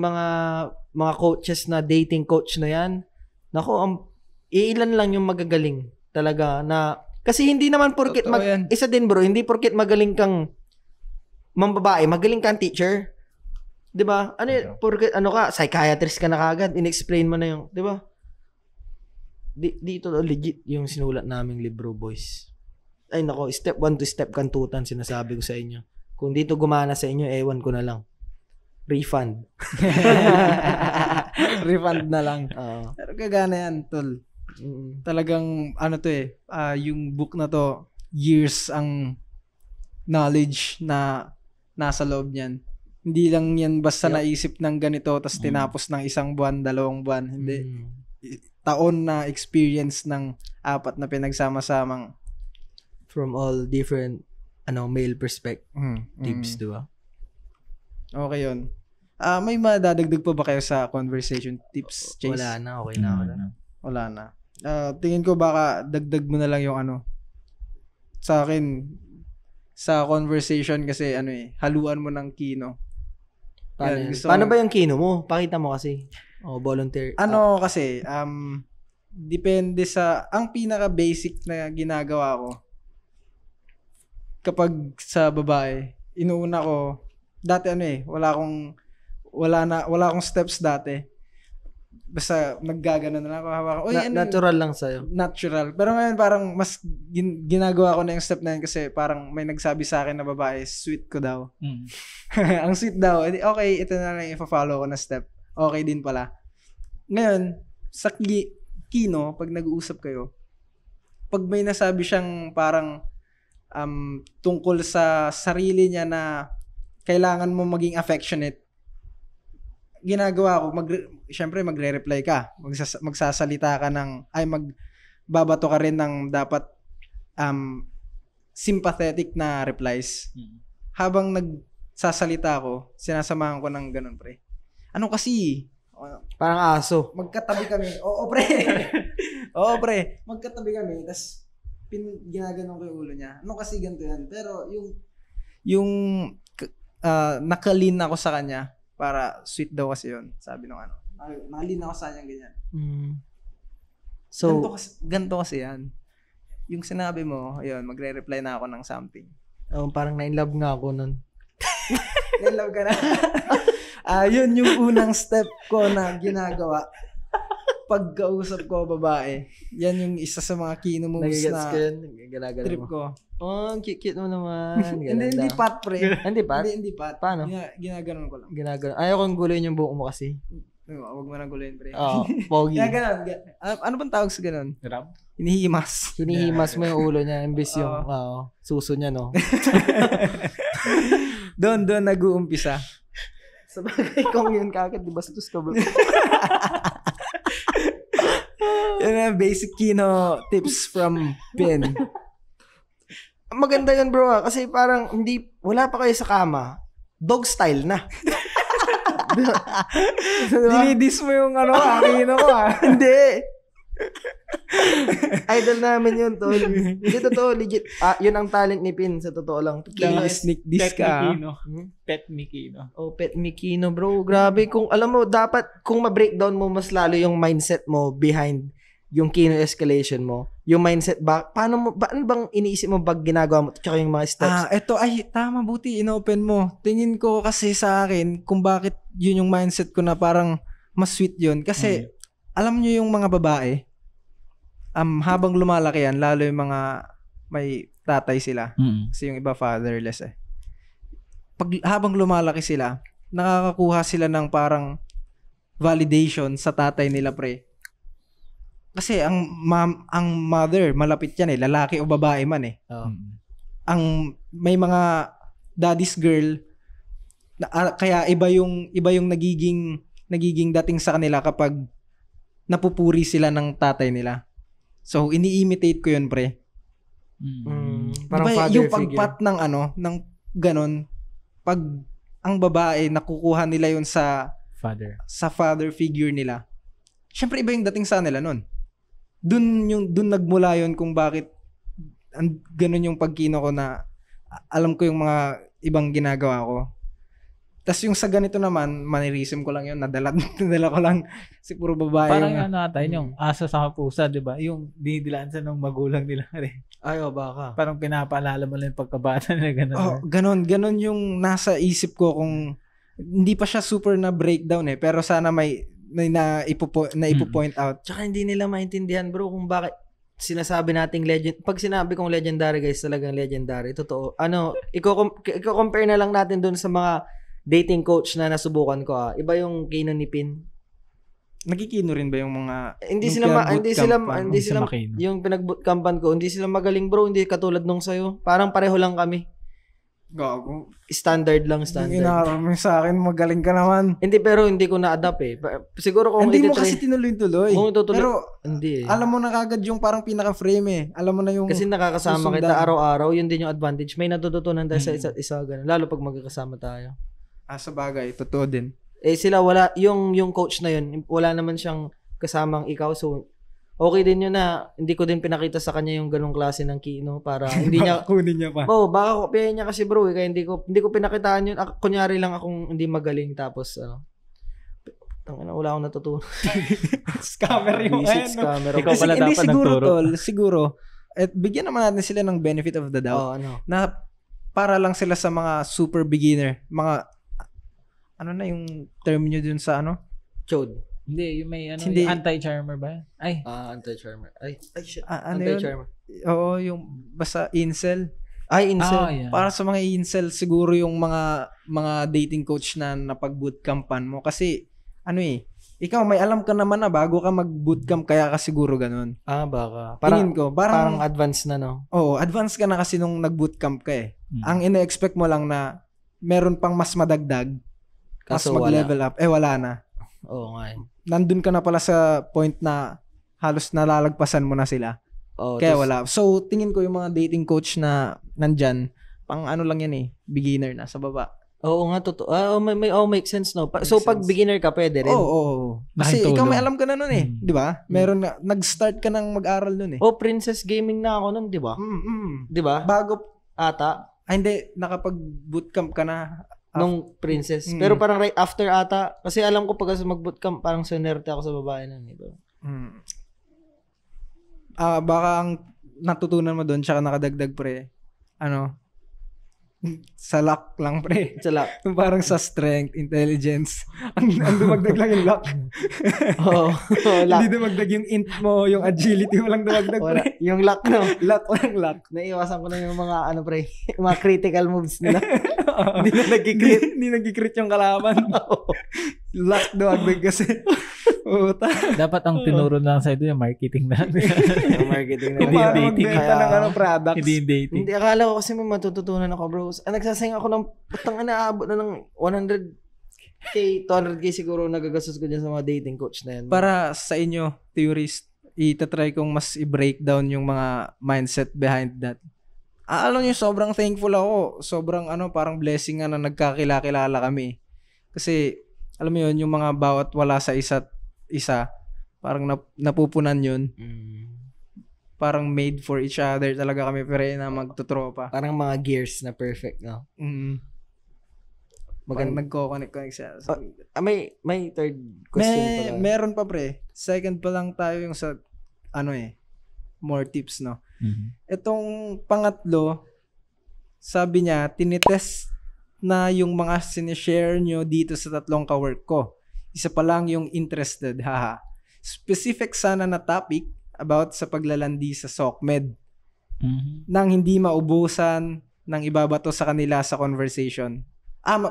[SPEAKER 2] mga coaches na dating coach na yan. Nako, ilan lang yung magagaling talaga na, kasi hindi naman porket isa din, bro, hindi porket magaling kang mambabae, magaling kang teacher. 'Di ba? Porket ka, psychiatrist ka na kagad, in-explain mo na yung, 'di ba? Dito legit yung sinulat naming libro, boys. Ay nako, step 1 to step kantutan, sinasabi ko sa inyo. Kung dito gumana sa inyo, ewan ko na lang. Refund.
[SPEAKER 1] Refund na lang. Pero kagana yan, tol. Talagang yung book na to, years ang knowledge na nasa loob niyan. Hindi lang yan basta naisip ng ganito tapos tinapos ng 1 buwan, 2 buwan. Hindi. Taon na experience ng 4 na pinagsama-samang
[SPEAKER 2] from all different male perspectives, di ba?
[SPEAKER 1] Okay yun. May madadagdag pa ba kayo sa conversation tips, Chase?
[SPEAKER 2] Wala na, okay na.
[SPEAKER 1] Wala na. Tingin ko baka dagdag mo na lang yung sa akin sa conversation kasi haluan mo ng kino.
[SPEAKER 2] Paano ba yung kino mo? Pakita mo kasi. Volunteer.
[SPEAKER 1] Kasi depende sa ang pinaka basic na ginagawa ko. Kapag sa babae, inuuna ko dati wala akong steps dati. Basta naggagano na lang ako.
[SPEAKER 2] Natural lang sa'yo.
[SPEAKER 1] Natural. Pero ngayon parang mas ginagawa ko na yung step na yun kasi parang may nagsabi sa akin na babae, sweet ko daw. Ang sweet daw. Okay, ito na lang ipa-follow ko na step. Okay din pala. Ngayon, sa kino, pag nag-uusap kayo, pag may nasabi siyang parang tungkol sa sarili niya na kailangan mo maging affectionate, ginagawa ko, syempre magre-reply ka. Magsasalita ka magbabato ka rin ng dapat sympathetic na replies. Habang nagsasalita ako, sinasamahan ko ng ganun, pre. Kasi?
[SPEAKER 2] Parang aso.
[SPEAKER 1] Magkatabi kami. Oo, pre. Magkatabi kami, tas ginaganon ko yung ulo niya. Kasi ganito yan. Pero yung nakalin ako sa kanya, para sweet daw kasi yun. Sabi nung nakalin ako sa kanya ganyan. So, ganito kasi yan. Yung sinabi mo, ayun, magre-reply na ako ng something.
[SPEAKER 2] Parang na-inlove nga ako nun.
[SPEAKER 1] Na-inlove ka na? Yun yung unang step ko na ginagawa. Pagkausap ko babae, yan yung isa sa mga kino moves na trip ko.
[SPEAKER 2] Cute mo naman.
[SPEAKER 1] Hindi pat, pre.
[SPEAKER 2] Hindi pat?
[SPEAKER 1] Hindi pat.
[SPEAKER 2] Paano?
[SPEAKER 1] Ginaganon ko lang.
[SPEAKER 2] Ayaw kong guloyin yung buhok mo kasi.
[SPEAKER 1] Huwag mo nang guluhin, pre.
[SPEAKER 2] Oo, pogi.
[SPEAKER 1] Kaya ganun. Ano bang tawag sa ganun?
[SPEAKER 3] Ram?
[SPEAKER 1] Hinihimas.
[SPEAKER 2] Hinihimas mo yung ulo niya, imbis yung suso niya, no?
[SPEAKER 1] Doon nag-uumpisa.
[SPEAKER 2] Sa bagay kong yun kagad, di bastos ka bro?
[SPEAKER 1] Yan ang basic Kino tips from Pin.
[SPEAKER 2] Maganda yun bro kasi parang wala pa kayo sa kama. Dog style na. Diba?
[SPEAKER 1] Dinidis mo yung Kino ko
[SPEAKER 2] Hindi. Idol namin yun, tol. Hindi totoo, legit. Yun ang talent ni Pin, sa totoo lang.
[SPEAKER 1] Kino sneak diss ka.
[SPEAKER 3] Pet Mikino.
[SPEAKER 2] Oh, Pet Mikino, bro. Grabe. Alam mo, dapat, kung ma-breakdown mo mas lalo yung mindset mo behind yung Kino escalation mo, yung mindset paano bang iniisip mo pag ginagawa mo tsaka yung mga steps?
[SPEAKER 1] Eto, tama, buti inopen mo. Tingin ko kasi sa akin, kung bakit yun yung mindset ko na parang mas sweet yun. Kasi, alam nyo yung mga babae, habang lumalaki yan, lalo yung mga may tatay sila. Kasi yung iba fatherless eh. Habang lumalaki sila, nakakakuha sila ng parang validation sa tatay nila, pre. Kasi ang mother, malapit yan eh, lalaki o babae man eh. Ang may mga daddy's girl, kaya iba yung nagiging dating sa kanila kapag napupuri sila ng tatay nila. So, ini-imitate ko yun, pre.
[SPEAKER 2] Parang
[SPEAKER 1] diba,
[SPEAKER 2] father
[SPEAKER 1] yung pagpat
[SPEAKER 2] figure.
[SPEAKER 1] ng ganon, pag ang babae, nakukuha nila yun sa father figure nila. Siyempre, iba yung dating sa nila nun. Dun nagmula yun kung bakit ganon yung pagkino ko na alam ko yung mga ibang ginagawa ko. Tapos yung sa ganito naman, mannerism ko lang yun, nadala ko lang si puro babae.
[SPEAKER 3] Parang yung asa sa kapusa, di ba? Yung dinidilaan sa ng magulang nila rin.
[SPEAKER 2] Baka.
[SPEAKER 3] Parang pinapaalala mo lang yung pagkabata nila,
[SPEAKER 1] gano'n. Ganon yung nasa isip ko kung hindi pa siya super na breakdown eh. Pero sana may ipo-point out.
[SPEAKER 2] Tsaka hindi nila maintindihan bro kung bakit sinasabi nating legend. Pag sinabi kong legendary guys, talagang legendary. Totoo. Iko-compare na lang natin dun sa mga dating coach na nasubukan ko. Iba yung Kino ni Pin.
[SPEAKER 1] Nagkikino rin ba yung mga
[SPEAKER 2] hindi sila yung pinag-bootcampan ko, hindi sila magaling bro, hindi katulad nung sayo. Parang pareho lang kami.
[SPEAKER 1] Gago.
[SPEAKER 2] Standard.
[SPEAKER 1] Yung inaarami sa akin, magaling ka naman.
[SPEAKER 2] Hindi, pero hindi ko na-adapt eh. Siguro kung
[SPEAKER 1] hindi mo kasi tinuloy-tuloy.
[SPEAKER 2] Pero, hindi eh.
[SPEAKER 1] Alam mo na kagad yung parang pinaka-frame eh. Alam mo na yung
[SPEAKER 2] kasi nakakasama kita araw-araw, yun din yung advantage. May natututunan tayo sa isa't isa, ganun. Lalo pag magkakasama tayo.
[SPEAKER 1] Sa bagay, totoo din.
[SPEAKER 2] Sila wala, yung coach na yun, wala naman siyang kasamang ikaw. So, okay din yun na hindi ko din pinakita sa kanya yung ganong klase ng Kino para hindi niya
[SPEAKER 1] kunin niya pa.
[SPEAKER 2] Baka kopyahin niya kasi bro, kaya hindi ko pinakitaan yun. Kunyari lang akong hindi magaling tapos wala akong natutunan.
[SPEAKER 1] Scammer yung
[SPEAKER 2] scammer.
[SPEAKER 3] Ikaw pala dapat nagturo.
[SPEAKER 1] Siguro, bigyan naman natin sila ng benefit of the doubt. Na para lang sila sa mga super beginner, mga ano na yung term nyo dun sa
[SPEAKER 2] Chode.
[SPEAKER 3] Hindi, yung may yung anti-charmer ba?
[SPEAKER 2] Anti-charmer. Shit.
[SPEAKER 1] Anti-charmer. Oo, yung basta incel.
[SPEAKER 2] Incel.
[SPEAKER 1] Yeah. Para sa mga incel, siguro yung mga dating coach na napag-bootcampan mo. Kasi, ikaw may alam ka naman na bago ka mag-bootcamp, kaya ka siguro ganun.
[SPEAKER 2] Baka.
[SPEAKER 1] Tingin ko,
[SPEAKER 2] parang advanced na, no?
[SPEAKER 1] Oo, advanced ka na kasi nung nag-bootcamp ka eh. Ang ina-expect mo lang na meron pang mas madagdag, mas mag-level up. Wala na.
[SPEAKER 2] Oo nga.
[SPEAKER 1] Nandun ka na pala sa point na halos nalalagpasan mo na sila. Kaya wala. So, tingin ko yung mga dating coach na nandyan, pang lang yan beginner na sa baba.
[SPEAKER 2] Oo nga, totoo. Make sense, no? So, pag beginner ka, pwede rin.
[SPEAKER 1] Oo. Kasi ikaw may alam ka na nun eh. Di ba? Meron na, nag-start ka nang mag-aral nun eh.
[SPEAKER 2] Princess Gaming na ako nun, di ba? Di ba?
[SPEAKER 1] Bago
[SPEAKER 2] ata.
[SPEAKER 1] Hindi, nakapag-bootcamp ka na.
[SPEAKER 2] Nung princess. Pero parang right after ata. Kasi alam ko pag mag-bootcamp, parang sunerte ako sa babae nun.
[SPEAKER 1] Baka ang natutunan mo doon, tsaka nakadagdag pre, sa luck lang pre.
[SPEAKER 2] Sa luck.
[SPEAKER 1] Parang sa strength, intelligence. ang dumagdag lang yung luck.
[SPEAKER 2] Luck.
[SPEAKER 1] Hindi dumagdag yung int mo, yung agility mo lang dumagdag pre.
[SPEAKER 2] Yung luck, no?
[SPEAKER 1] Luck lang luck.
[SPEAKER 2] Naiiwasan ko na yung mga, pre, yung mga critical moves nila. Hindi na nagkikrit.
[SPEAKER 1] Hindi nagkikrit yung kalaban. Luck dog kasi. Puta.
[SPEAKER 3] Dapat ang tinuro lang sa ito yung marketing natin.
[SPEAKER 2] Yung marketing na.
[SPEAKER 3] Hindi yung
[SPEAKER 1] Paano
[SPEAKER 3] dating.
[SPEAKER 1] magbenta ng ano, products.
[SPEAKER 3] Hindi yung dating.
[SPEAKER 2] Hindi, akala ko kasi may matututunan ako, bro. Nagsasayang ako ng putang inaabot na ng 100K, 200K siguro nagagastos ko dyan sa mga dating coach na yan.
[SPEAKER 1] Para sa inyo, theorist, itatry kong mas i-breakdown yung mga mindset behind that. Alam niyo, sobrang thankful ako. Sobrang parang blessing nga na nagkakilala kami. Kasi, alam mo yun, yung mga bawat wala sa isa't isa, parang napupunan yun. Parang made for each other talaga kami pare na magtutropa.
[SPEAKER 2] Parang mga gears na perfect, no?
[SPEAKER 1] Parang nagko-connect siya.
[SPEAKER 2] May third question pala.
[SPEAKER 1] Meron pa pre. Second pa lang tayo yung sa more tips, no? Itong pangatlo, sabi niya, tinitest na yung mga sinishare nyo dito sa tatlong ka-work ko. Isa pa lang yung interested, haha. Specific sana na topic about sa paglalandi sa SOCMED nang hindi maubusan ng ibabato sa kanila sa conversation.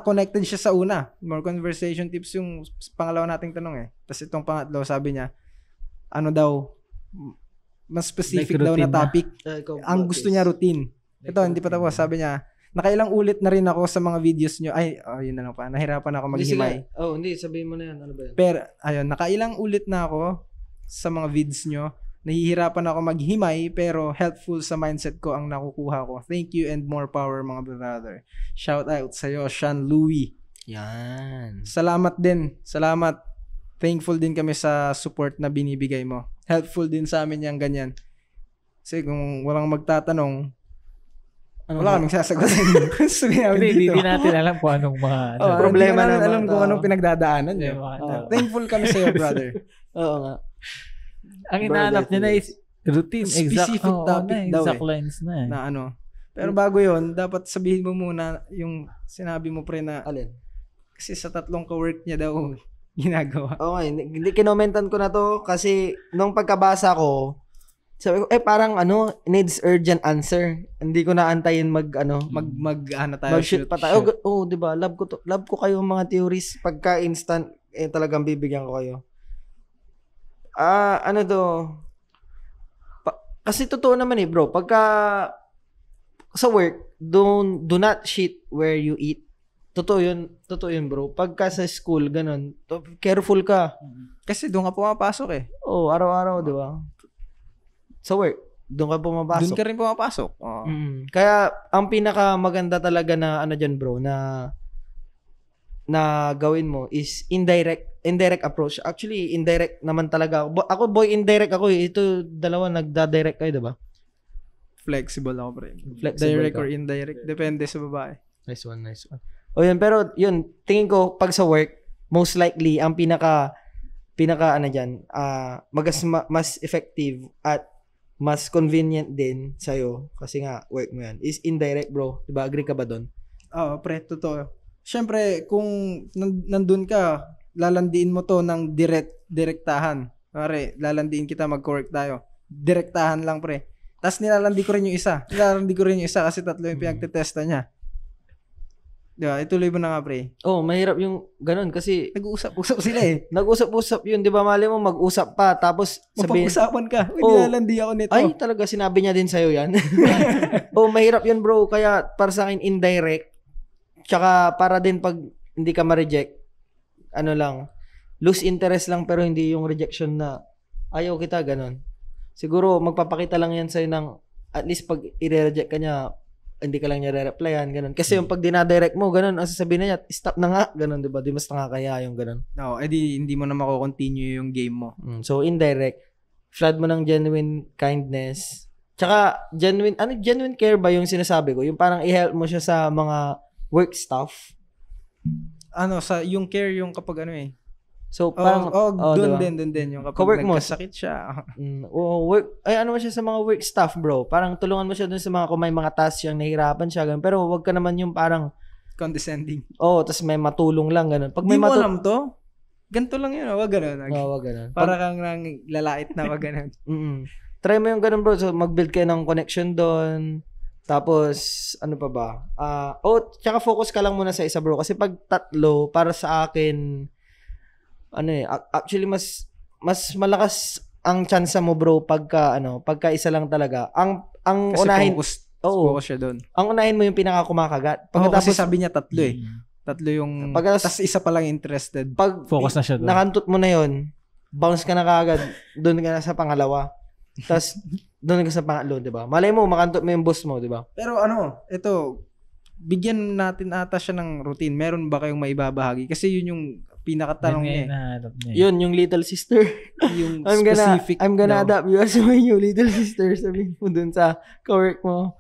[SPEAKER 1] Connected siya sa una. More conversation tips yung pangalawa nating tanong eh. Tapos itong pangatlo, sabi niya, mas specific
[SPEAKER 3] Like
[SPEAKER 1] daw na
[SPEAKER 3] routine
[SPEAKER 1] topic. Ang gusto niya routine. Ito, hindi pa tapos. Sabi niya, nakailang ulit na rin ako sa mga videos nyo. Yun na lang pa. Nahirapan ako maghimay.
[SPEAKER 2] Hindi, sabihin mo na yan. Ano ba yan?
[SPEAKER 1] Pero, nakailang ulit na ako sa mga vids nyo. Nahihirapan ako maghimay, pero helpful sa mindset ko ang nakukuha ko. Thank you and more power, mga brother. Shout out sa'yo, Sean Louie.
[SPEAKER 2] Yan.
[SPEAKER 1] Salamat din. Salamat. Thankful din kami sa support na binibigay mo. Helpful din sa amin yung ganyan. Kasi kung walang magtatanong, wala kaming sasagutin.
[SPEAKER 3] Hindi natin alam kung anong mga
[SPEAKER 1] problema
[SPEAKER 2] na
[SPEAKER 1] natin alam kung anong pinagdadaanan niyo. Thankful kami sa iyo, brother.
[SPEAKER 2] Oo nga.
[SPEAKER 3] Ang hinahanap niya na is routine.
[SPEAKER 1] Specific topic daw
[SPEAKER 3] exact lines na eh.
[SPEAKER 1] Na Pero bago yon, dapat sabihin mo muna yung sinabi mo pre na
[SPEAKER 2] alin?
[SPEAKER 1] Kasi sa tatlong ka-work niya daw ginagawa.
[SPEAKER 2] Okay, hindi kinomentan ko na to kasi nung pagkabasa ko, sabi ko, parang needs urgent answer. Hindi ko na antayin tayo.
[SPEAKER 1] Mag-shoot
[SPEAKER 2] pa tayo. Di ba? Love ko kayo mga theories. Pagka instant, talagang bibigyan ko kayo. Kasi totoo naman bro. Pagka sa work, do not shit where you eat. Totoo yun bro. Pagka sa school, ganun, careful ka.
[SPEAKER 1] Kasi doon ka pumapasok eh.
[SPEAKER 2] Araw-araw, di ba? Sa work, doon ka pumapasok.
[SPEAKER 1] Doon ka rin pumapasok.
[SPEAKER 2] Kaya, ang pinaka maganda talaga na dyan bro, na gawin mo is indirect approach. Actually, indirect naman talaga ako. Ako, boy, indirect ako eh. Ito, dalawa, nagda-direct kayo, diba?
[SPEAKER 1] Flexible ako, pre.
[SPEAKER 2] Flexible
[SPEAKER 1] direct
[SPEAKER 2] ka.
[SPEAKER 1] Or indirect. Depende sa babae.
[SPEAKER 2] Nice one. Pero yun, tingin ko, pag sa work, most likely, ang pinaka mas effective at mas convenient din sa'yo, kasi nga, work mo yan, is indirect, bro. Diba? Agree ka ba doon?
[SPEAKER 1] Oo, pre, totoo. Siyempre, kung nandun ka, lalandiin mo to ng direktahan. Pare, lalandiin kita, mag-work tayo. Direktahan lang, pre. Tapos nilalandi ko rin yung isa. Kasi tatlo yung pinagtetesta niya. Diba? Ituloy mo na nga, pre.
[SPEAKER 2] Mahirap yung ganun kasi
[SPEAKER 1] nag-uusap-usap sila eh.
[SPEAKER 2] Nag-usap-usap yun, di ba? Mali mo, mag-usap pa, tapos sabihin,
[SPEAKER 1] mapag-usapan ka. Nilalandi ako nito.
[SPEAKER 2] Ay, talaga, sinabi niya din sa'yo yan. Mahirap yun, bro. Kaya, para sa akin, indirect. Tsaka, para din pag hindi ka ma-reject, lose interest lang, pero hindi yung rejection na, ayaw kita, ganun. Siguro, magpapakita lang yan sa'yo ng, at least pag i-reject ka niya, hindi ka lang niya re-replyan, ganun. Kasi yung pag dinadirect mo, ganun, ang sasabihin na niya, stop na nga, ganun, diba? Di mas nakakaya yung ganun.
[SPEAKER 1] Hindi mo na mako-continue yung game mo.
[SPEAKER 2] So, indirect. Flood mo ng genuine kindness. Tsaka, genuine care ba yung sinasabi ko? Yung parang i-help mo siya sa mga work stuff.
[SPEAKER 1] Yung care, yung kapag
[SPEAKER 2] So, parang,
[SPEAKER 1] doon
[SPEAKER 2] diba?
[SPEAKER 1] din. Yung kapag nagkasakit siya.
[SPEAKER 2] Work, mo siya sa mga work stuff, bro. Parang tulungan mo siya dun sa mga, kung may mga tasks siyang nahirapan siya, ganun. Pero wag ka naman yung parang,
[SPEAKER 1] condescending.
[SPEAKER 2] Tas may matulong lang, ganun. Pag
[SPEAKER 1] may alam to? Ganto lang yun, wag ganun.
[SPEAKER 2] Wag ganun.
[SPEAKER 1] Para kang nang lalait na wag ganun.
[SPEAKER 2] Try mo yung ganun, bro. So, mag-build kayo ng connection doon. Tapos, ano pa ba? Tsaka focus ka lang muna sa isa, bro. Kasi pag tatlo, para sa akin, actually, mas malakas ang chance mo, bro, pagka isa lang talaga. Ang
[SPEAKER 1] Kasi
[SPEAKER 2] unahin,
[SPEAKER 1] focus siya doon.
[SPEAKER 2] ang unahin mo yung pinakakumakagat.
[SPEAKER 1] Kasi sabi niya tatlo eh. Tatlo yung, tas isa pa lang interested.
[SPEAKER 2] Pag
[SPEAKER 3] Focus na siya doon.
[SPEAKER 2] nakantot mo na yon, bounce ka na kagad, doon ka na sa pangalawa. Tas, doon ka sa pangatlo, di ba? Malay mo, makantot mo yung boss mo, di ba?
[SPEAKER 1] Pero ito, bigyan natin ata siya ng routine. Meron ba kayong maibabahagi? Kasi yun yung pinakatanong niya eh.
[SPEAKER 2] Yun, yung little sister.
[SPEAKER 1] Yung specific.
[SPEAKER 2] I'm gonna adapt you as my new little sister. Sabihin mo dun sa co-work mo.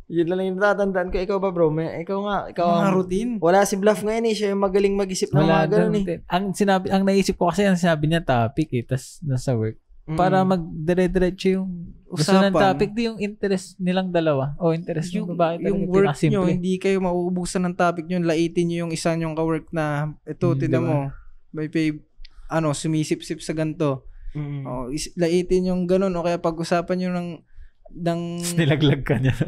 [SPEAKER 2] Yun lang yung natatandaan ko. Ikaw ba, bro? Ikaw
[SPEAKER 1] mga routine.
[SPEAKER 2] Wala si Bluff ngayon eh. Siya yung magaling mag-isip ng mga ganun eh.
[SPEAKER 3] Ang naisip ko kasi, ang sinabi niya topic eh. Tas nasa work. Para magdire-diretso yung gusto ng topic, di yung interest nilang dalawa o interest ng babae talaga.
[SPEAKER 1] Yung work nyo, hindi kayo mauubusan ng topic nyo, laitin nyo yung isa nyong ka-work na ito, tinan mo, may sumisip-sip sa ganito. Laitin yung ganun o kaya pag-usapan nyo ng
[SPEAKER 3] nilaglag ka niya.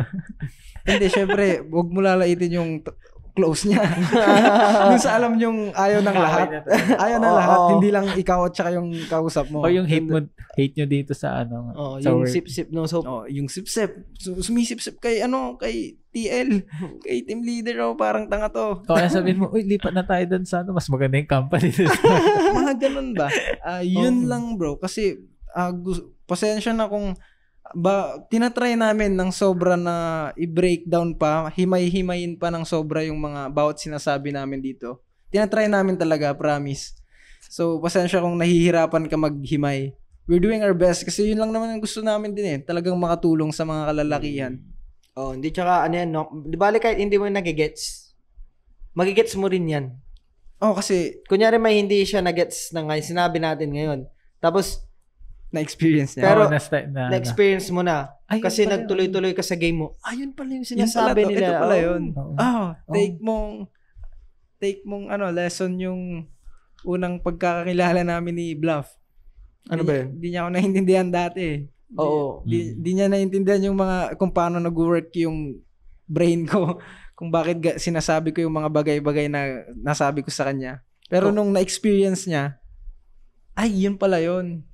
[SPEAKER 1] Hindi, syempre, huwag mo lalaitin yung close niya. Yung sa alam yung ayaw ng lahat. Ayaw ng lahat. Hindi lang ikaw at saka yung kausap mo.
[SPEAKER 3] O yung hate nyo dito sa
[SPEAKER 2] yung sip-sip no soap.
[SPEAKER 1] Yung sip-sip. Sumisip-sip kay TL. Kay team leader parang tanga to.
[SPEAKER 3] Kaya sabihin mo, lipat na tayo dun sa mas maganda yung company.
[SPEAKER 1] Mga ganun ba? Yun lang bro. Kasi pasensya na kung tinatry namin ng sobra na i-breakdown pa, himay-himayin pa ng sobra yung mga bawat sinasabi namin dito. Tinatry namin talaga, promise. So, pasensya kung nahihirapan ka maghimay. We're doing our best kasi yun lang naman ang gusto namin din eh. Talagang makatulong sa mga kalalakihan.
[SPEAKER 2] Hindi tsaka no? Di bali kahit hindi mo nagigets, magigets mo rin yan.
[SPEAKER 1] Kasi
[SPEAKER 2] kunyari may hindi siya nagets na nga sinabi natin ngayon. Tapos,
[SPEAKER 1] na-experience niya.
[SPEAKER 2] Pero, na-experience mo na. Kasi nagtuloy-tuloy ka sa game mo. Yun pala yung sinasabi nila.
[SPEAKER 1] Ito pala yun. Take mong lesson yung unang pagkakakilala namin ni Bluff.
[SPEAKER 2] Ano ba yun?
[SPEAKER 1] Hindi niya ako naiintindihan dati.
[SPEAKER 2] Oo.
[SPEAKER 1] Di niya naiintindihan yung kung paano nag-work yung brain ko. Kung bakit sinasabi ko yung mga bagay-bagay na nasabi ko sa kanya. Pero nung na-experience niya, yun pala yun.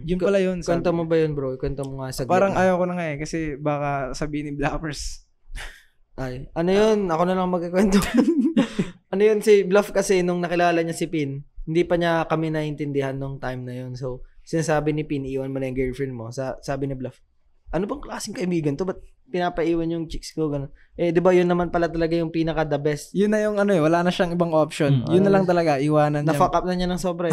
[SPEAKER 1] Yun pala yun.
[SPEAKER 2] Kwento mo ba yun, bro? Kwento mo nga sa
[SPEAKER 1] parang ayaw ko na nga kasi baka sabihin ni Bluffers.
[SPEAKER 2] Ano yun? Ako na lang magkikwento. Ano yun si Bluff kasi nung nakilala niya si Pin, hindi pa niya kami naintindihan nung time na yun. So, sinasabi ni Pin, iwan mo na yung girlfriend mo. Sabi ni Bluff, ano bang klaseng kaibigan to? Ba't pinapaiwan yung chicks ko? Ganun. Di ba yun naman pala talaga yung pinaka the best?
[SPEAKER 1] Yun na yung wala na siyang ibang option. Yun na lang talaga, iwanan niya.
[SPEAKER 2] Na-fuck up na niya ng sobra.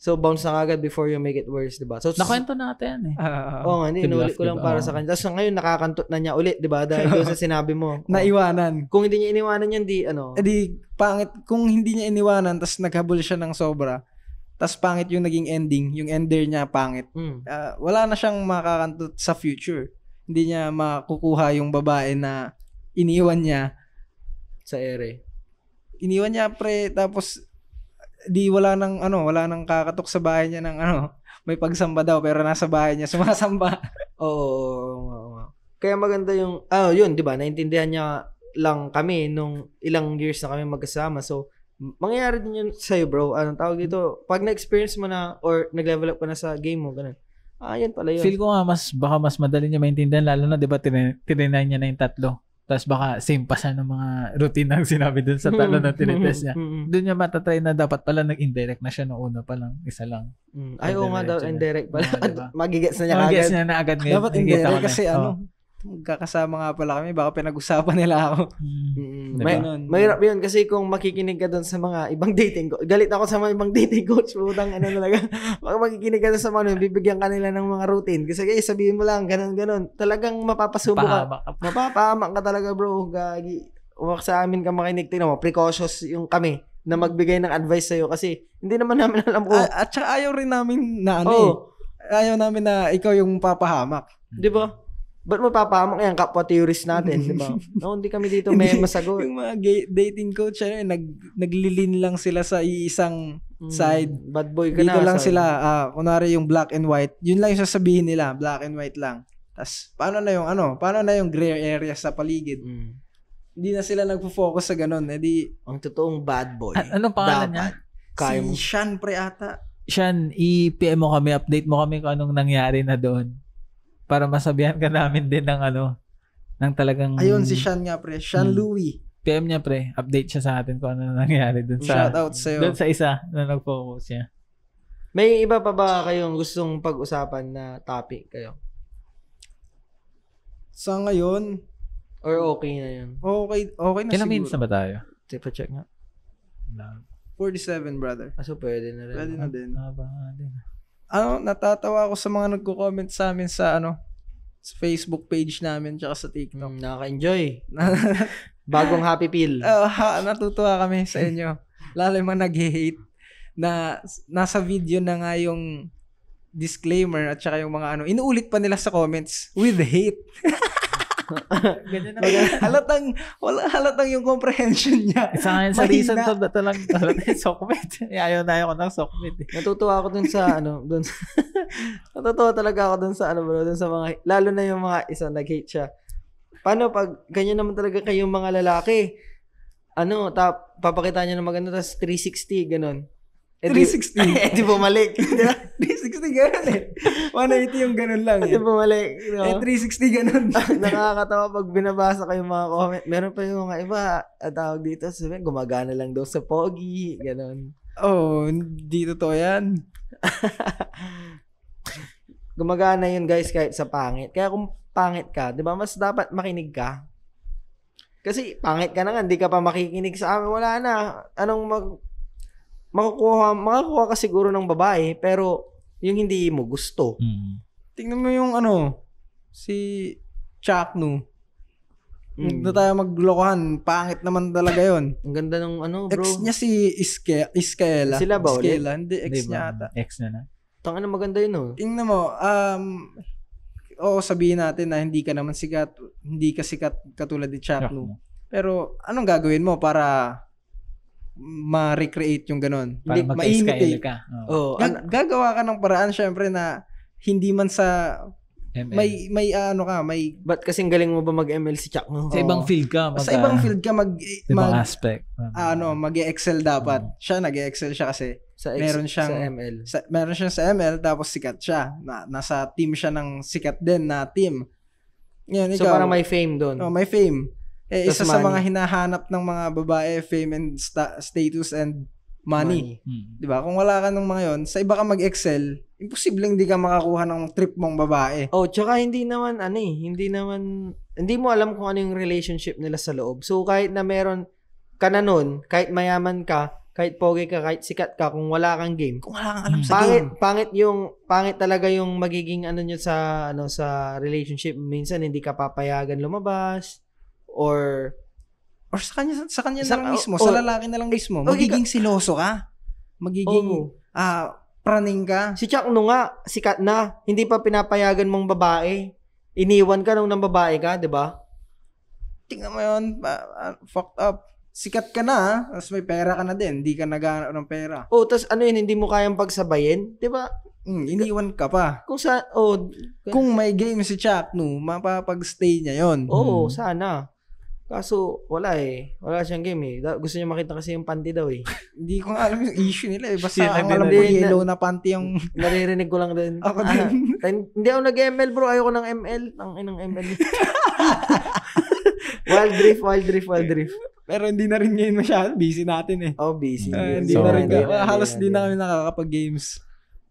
[SPEAKER 2] So, bounce na agad before you make it worse, diba? So,
[SPEAKER 3] nakwento natin yan eh.
[SPEAKER 2] Hindi, inulit ko lang para sa kanya. Tapos ngayon, nakakantot na niya ulit, diba? Dahil doon sa sinabi mo.
[SPEAKER 1] Naiwanan.
[SPEAKER 2] Kung hindi niya iniwanan yan,
[SPEAKER 1] pangit. Kung hindi niya iniwanan, tapos naghabol siya ng sobra, tapos pangit yung naging ending, yung ender niya pangit. Wala na siyang makakantot sa future. Hindi niya makukuha yung babae na iniwan niya.
[SPEAKER 2] Sa ere.
[SPEAKER 1] Iniwan niya, tapos wala nang kakatok sa bahay niya ng may pagsamba daw pero nasa bahay niya sumasamba.
[SPEAKER 2] Oo. Kaya maganda yung yun, 'di ba? Naintindihan niya lang kami nung ilang years na kami magkasama. So, mangyayari din yun sa'yo, bro. Anong tawag dito? Pag na-experience mo na or nag-level up ka na sa game mo, ganun. Yan pala yun.
[SPEAKER 3] Feel ko nga baka mas madali niya maintindihan lalo na 'di ba tinay niya na yung tatlo. Tapos baka same pa siya ng mga routine na sinabi dun sa talo na tinitest niya. Doon niya matatry na dapat pala nag-indirect na siya noong una pa lang. Isa lang.
[SPEAKER 2] Oo nga daw, indirect pala. Diba? Magigets na niya agad.
[SPEAKER 3] Magigets niya na agad ngayon.
[SPEAKER 1] Dapat indirect kasi magkakasama nga pala kami. Baka pinag-usapan nila ako.
[SPEAKER 2] Mahirap yun kasi kung makikinig ka doon sa mga ibang dating coach. Galit ako sa mga ibang dating coach. Putang talaga. Baka makikinig ka doon sa mga bibigyan ka nila ng mga routine. Kasi sabihin mo lang, ganun. Talagang mapapasubo ka. Mapapahamak ka talaga, bro. Gagi. Huwag sa amin ka makinig. Tingnan mo, precautious yung kami na magbigay ng advice sa'yo kasi hindi naman namin alam ko.
[SPEAKER 1] At saka ayaw rin namin na ayaw namin na ikaw yung papahamak.
[SPEAKER 2] Di ba? Ba't mo papahamak yan? Kapwa theorist natin, di ba? Hindi kami dito may masagot.
[SPEAKER 1] Yung mga dating coach, naglilin lang sila sa isang side.
[SPEAKER 2] Bad boy ka
[SPEAKER 1] dito
[SPEAKER 2] na.
[SPEAKER 1] Lang sila, kunwari yung black and white. Yun lang yung sasabihin nila, black and white lang. Tas, paano na yung gray area sa paligid? Hindi na sila nagpo-focus sa ganun.
[SPEAKER 2] Ang totoong bad boy.
[SPEAKER 3] Anong pangalan niya?
[SPEAKER 2] Kaya mo.
[SPEAKER 1] Si Sean pre ata.
[SPEAKER 3] Sean, i-PM mo kami, update mo kami kung anong nangyari na doon. Para masabihan ka namin din ng ng talagang...
[SPEAKER 1] Ayun, si Sean nga pre. Sean Louis.
[SPEAKER 3] PM niya pre, update siya sa atin kung ano nangyari doon sa...
[SPEAKER 1] Shout out sa'yo.
[SPEAKER 3] Doon sa isa na nag-focus siya.
[SPEAKER 2] May iba pa ba kayong gustong pag-usapan na topic kayo?
[SPEAKER 1] Sa ngayon,
[SPEAKER 2] Or okay na yun?
[SPEAKER 1] okay na
[SPEAKER 3] Kailan
[SPEAKER 1] siguro.
[SPEAKER 3] minutes na ba tayo?
[SPEAKER 2] Check nga.
[SPEAKER 1] 47, brother.
[SPEAKER 2] So, pwede na rin.
[SPEAKER 1] Pwede na din.
[SPEAKER 3] Din.
[SPEAKER 1] Natatawa ako sa mga nagko-comment sa amin sa sa Facebook page namin tsaka sa TikTok.
[SPEAKER 2] Nakaka-enjoy. Bagong happy pill.
[SPEAKER 1] Natutuwa kami sa inyo. Lalo yung mga nag-hate na nasa video na nga yung disclaimer at saka yung mga inuulit pa nila sa comments with hate.
[SPEAKER 3] Ganyan na.
[SPEAKER 1] halatang yung comprehension niya.
[SPEAKER 3] Sa akin, sa reason to, lang sokmet. Ayaw na ako ng sokmet.
[SPEAKER 2] Natutuwa ako dun sa natutuwa talaga ako dun sa bro, dun sa mga, lalo na yung mga isa nag-hate siya. Paano pag ganyan naman talaga kayong mga lalaki? Papakita niya na maganda, tas 360, ganun.
[SPEAKER 1] 360.
[SPEAKER 2] Di bumalik.
[SPEAKER 1] 360 ganun 180 yung ganun lang.
[SPEAKER 2] Di bumalik. No?
[SPEAKER 1] 360 ganun.
[SPEAKER 2] Nakakatawa pag binabasa ko yung mga comment. Meron pa yung mga iba, tawag dito, sabihin, gumagana lang daw sa pogi, ganun.
[SPEAKER 1] Hindi totoo yan.
[SPEAKER 2] Gumagana yun guys kahit sa pangit. Kaya kung pangit ka, di ba, mas dapat makinig ka. Kasi pangit ka na nga, hindi ka pa makikinig sa amin. Wala na. Makakuha ka siguro ng babae, pero yung hindi mo gusto.
[SPEAKER 1] Tingnan mo yung si Chaknu. Na tayo maglokohan, pangit naman talaga yon.
[SPEAKER 2] Ang ganda ng bro.
[SPEAKER 1] Ex niya si Iskaela.
[SPEAKER 2] Sila ba ulit?
[SPEAKER 1] Iskaela, hindi ex niya ata.
[SPEAKER 3] Ex na.
[SPEAKER 2] Tanga na maganda yun
[SPEAKER 1] Tingnan mo, sabihin natin na hindi ka naman sikat, hindi ka sikat katulad ni Chaknu. Pero anong gagawin mo para ma-recreate yung ganun?
[SPEAKER 3] Para mag-Iskaela ka.
[SPEAKER 1] Gagawa ka ng paraan syempre na hindi man sa
[SPEAKER 3] ML.
[SPEAKER 1] may
[SPEAKER 2] ba't kasing galing mo ba mag-ML si Chuck? No?
[SPEAKER 3] Sa ibang field ka.
[SPEAKER 1] Sa ibang field ka
[SPEAKER 3] ibang aspect.
[SPEAKER 1] mag-e-excel dapat. Siya nag-e-excel siya kasi meron siyang
[SPEAKER 2] sa ML.
[SPEAKER 1] Meron siyang sa ML tapos sikat siya. Nasa team siya ng sikat din na team. Yan,
[SPEAKER 2] so parang may fame doon.
[SPEAKER 1] May fame. Isa
[SPEAKER 2] money.
[SPEAKER 1] sa mga hinahanap ng mga babae, fame and status and money. 'Di ba? Kung wala ka ng mga 'yon, sa iba ka mag-excel, imposibleng hindi ka makakuha ng trip mong babae.
[SPEAKER 2] Tsaka hindi mo alam kung ano yung relationship nila sa loob. So kahit na meron ka na nun, kahit mayaman ka, kahit pogi ka, kahit sikat ka, kung wala kang game,
[SPEAKER 1] kung wala kang alam sa game,
[SPEAKER 2] pangit talaga yung magiging nyo sa relationship. Minsan hindi ka papayagan lumabas or
[SPEAKER 1] sa kanya na lang mismo, sa lalaki na lang mismo. Magiging siloso ka. Magiging praning ka.
[SPEAKER 2] Si Chuck nga, sikat na, hindi pa pinapayagan mong babae. Iniwan ka nung babae ka, 'di ba?
[SPEAKER 1] Tingnan mo 'yon, fucked up. Sikat ka na, tapos may pera ka na din, hindi ka naghahanap ng pera.
[SPEAKER 2] Tas hindi mo kayang pagsabayin, 'di ba?
[SPEAKER 1] Iniwan ka pa.
[SPEAKER 2] Kung
[SPEAKER 1] may game si Chaknu, mapapag-stay niya 'yon.
[SPEAKER 2] Sana. Kaso, wala Wala siyang game Gusto niya makita kasi yung panty daw
[SPEAKER 1] Hindi ko nga alam yung issue nila Basta
[SPEAKER 3] ang
[SPEAKER 1] alam ko yellow na panty yung...
[SPEAKER 2] Naririnig ko lang din.
[SPEAKER 1] Ako din.
[SPEAKER 2] Hindi ako nag-ML bro. Ayoko ng ML. Ang inang ML. Wild drift.
[SPEAKER 1] Pero hindi na rin ngayon masyado. Busy natin
[SPEAKER 2] Busy.
[SPEAKER 1] Hindi na rin. Halos di na kami nakakapag-games.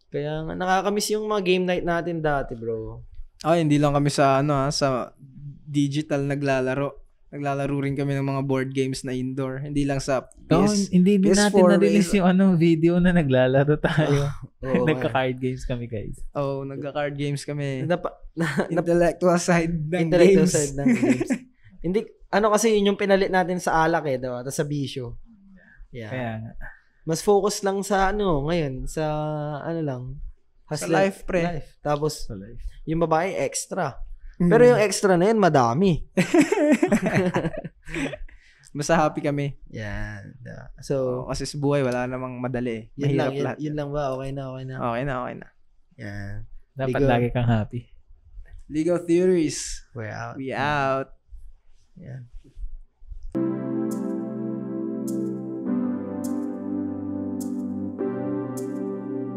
[SPEAKER 2] Kaya nga, nakakamiss yung mga game night natin dati bro.
[SPEAKER 1] Hindi lang kami sa sa digital naglalaro. Naglalaro rin kami ng mga board games na indoor. Hindi lang sa PS.
[SPEAKER 3] Hindi din natin
[SPEAKER 1] PS4
[SPEAKER 3] na-release yung video na naglalaro tayo.
[SPEAKER 2] Oo,
[SPEAKER 3] Nagka-card games kami, guys.
[SPEAKER 1] Nagka-card games kami. Intellectual side ng
[SPEAKER 2] intellectual
[SPEAKER 1] games.
[SPEAKER 2] side ng games. Hindi, kasi yun yung pinalit natin sa alak diba? Tapos sa bisyo. Yeah.
[SPEAKER 3] Kaya nga.
[SPEAKER 2] Mas focus lang sa ngayon, sa lang.
[SPEAKER 1] Sa life, pre.
[SPEAKER 2] Life. Tapos,
[SPEAKER 3] Sa life.
[SPEAKER 2] yung babae, extra. Pero yung extra na yun, madami.
[SPEAKER 1] Basta happy kami.
[SPEAKER 2] Yan. So,
[SPEAKER 1] kasi sa buhay, wala namang madali. Mahirap lahat.
[SPEAKER 2] Yun lang ba? Okay na.
[SPEAKER 1] Okay na.
[SPEAKER 2] Yan.
[SPEAKER 3] Dapat lagi kang happy.
[SPEAKER 1] Legal Theories.
[SPEAKER 2] We're out.
[SPEAKER 1] We out.
[SPEAKER 2] Yan.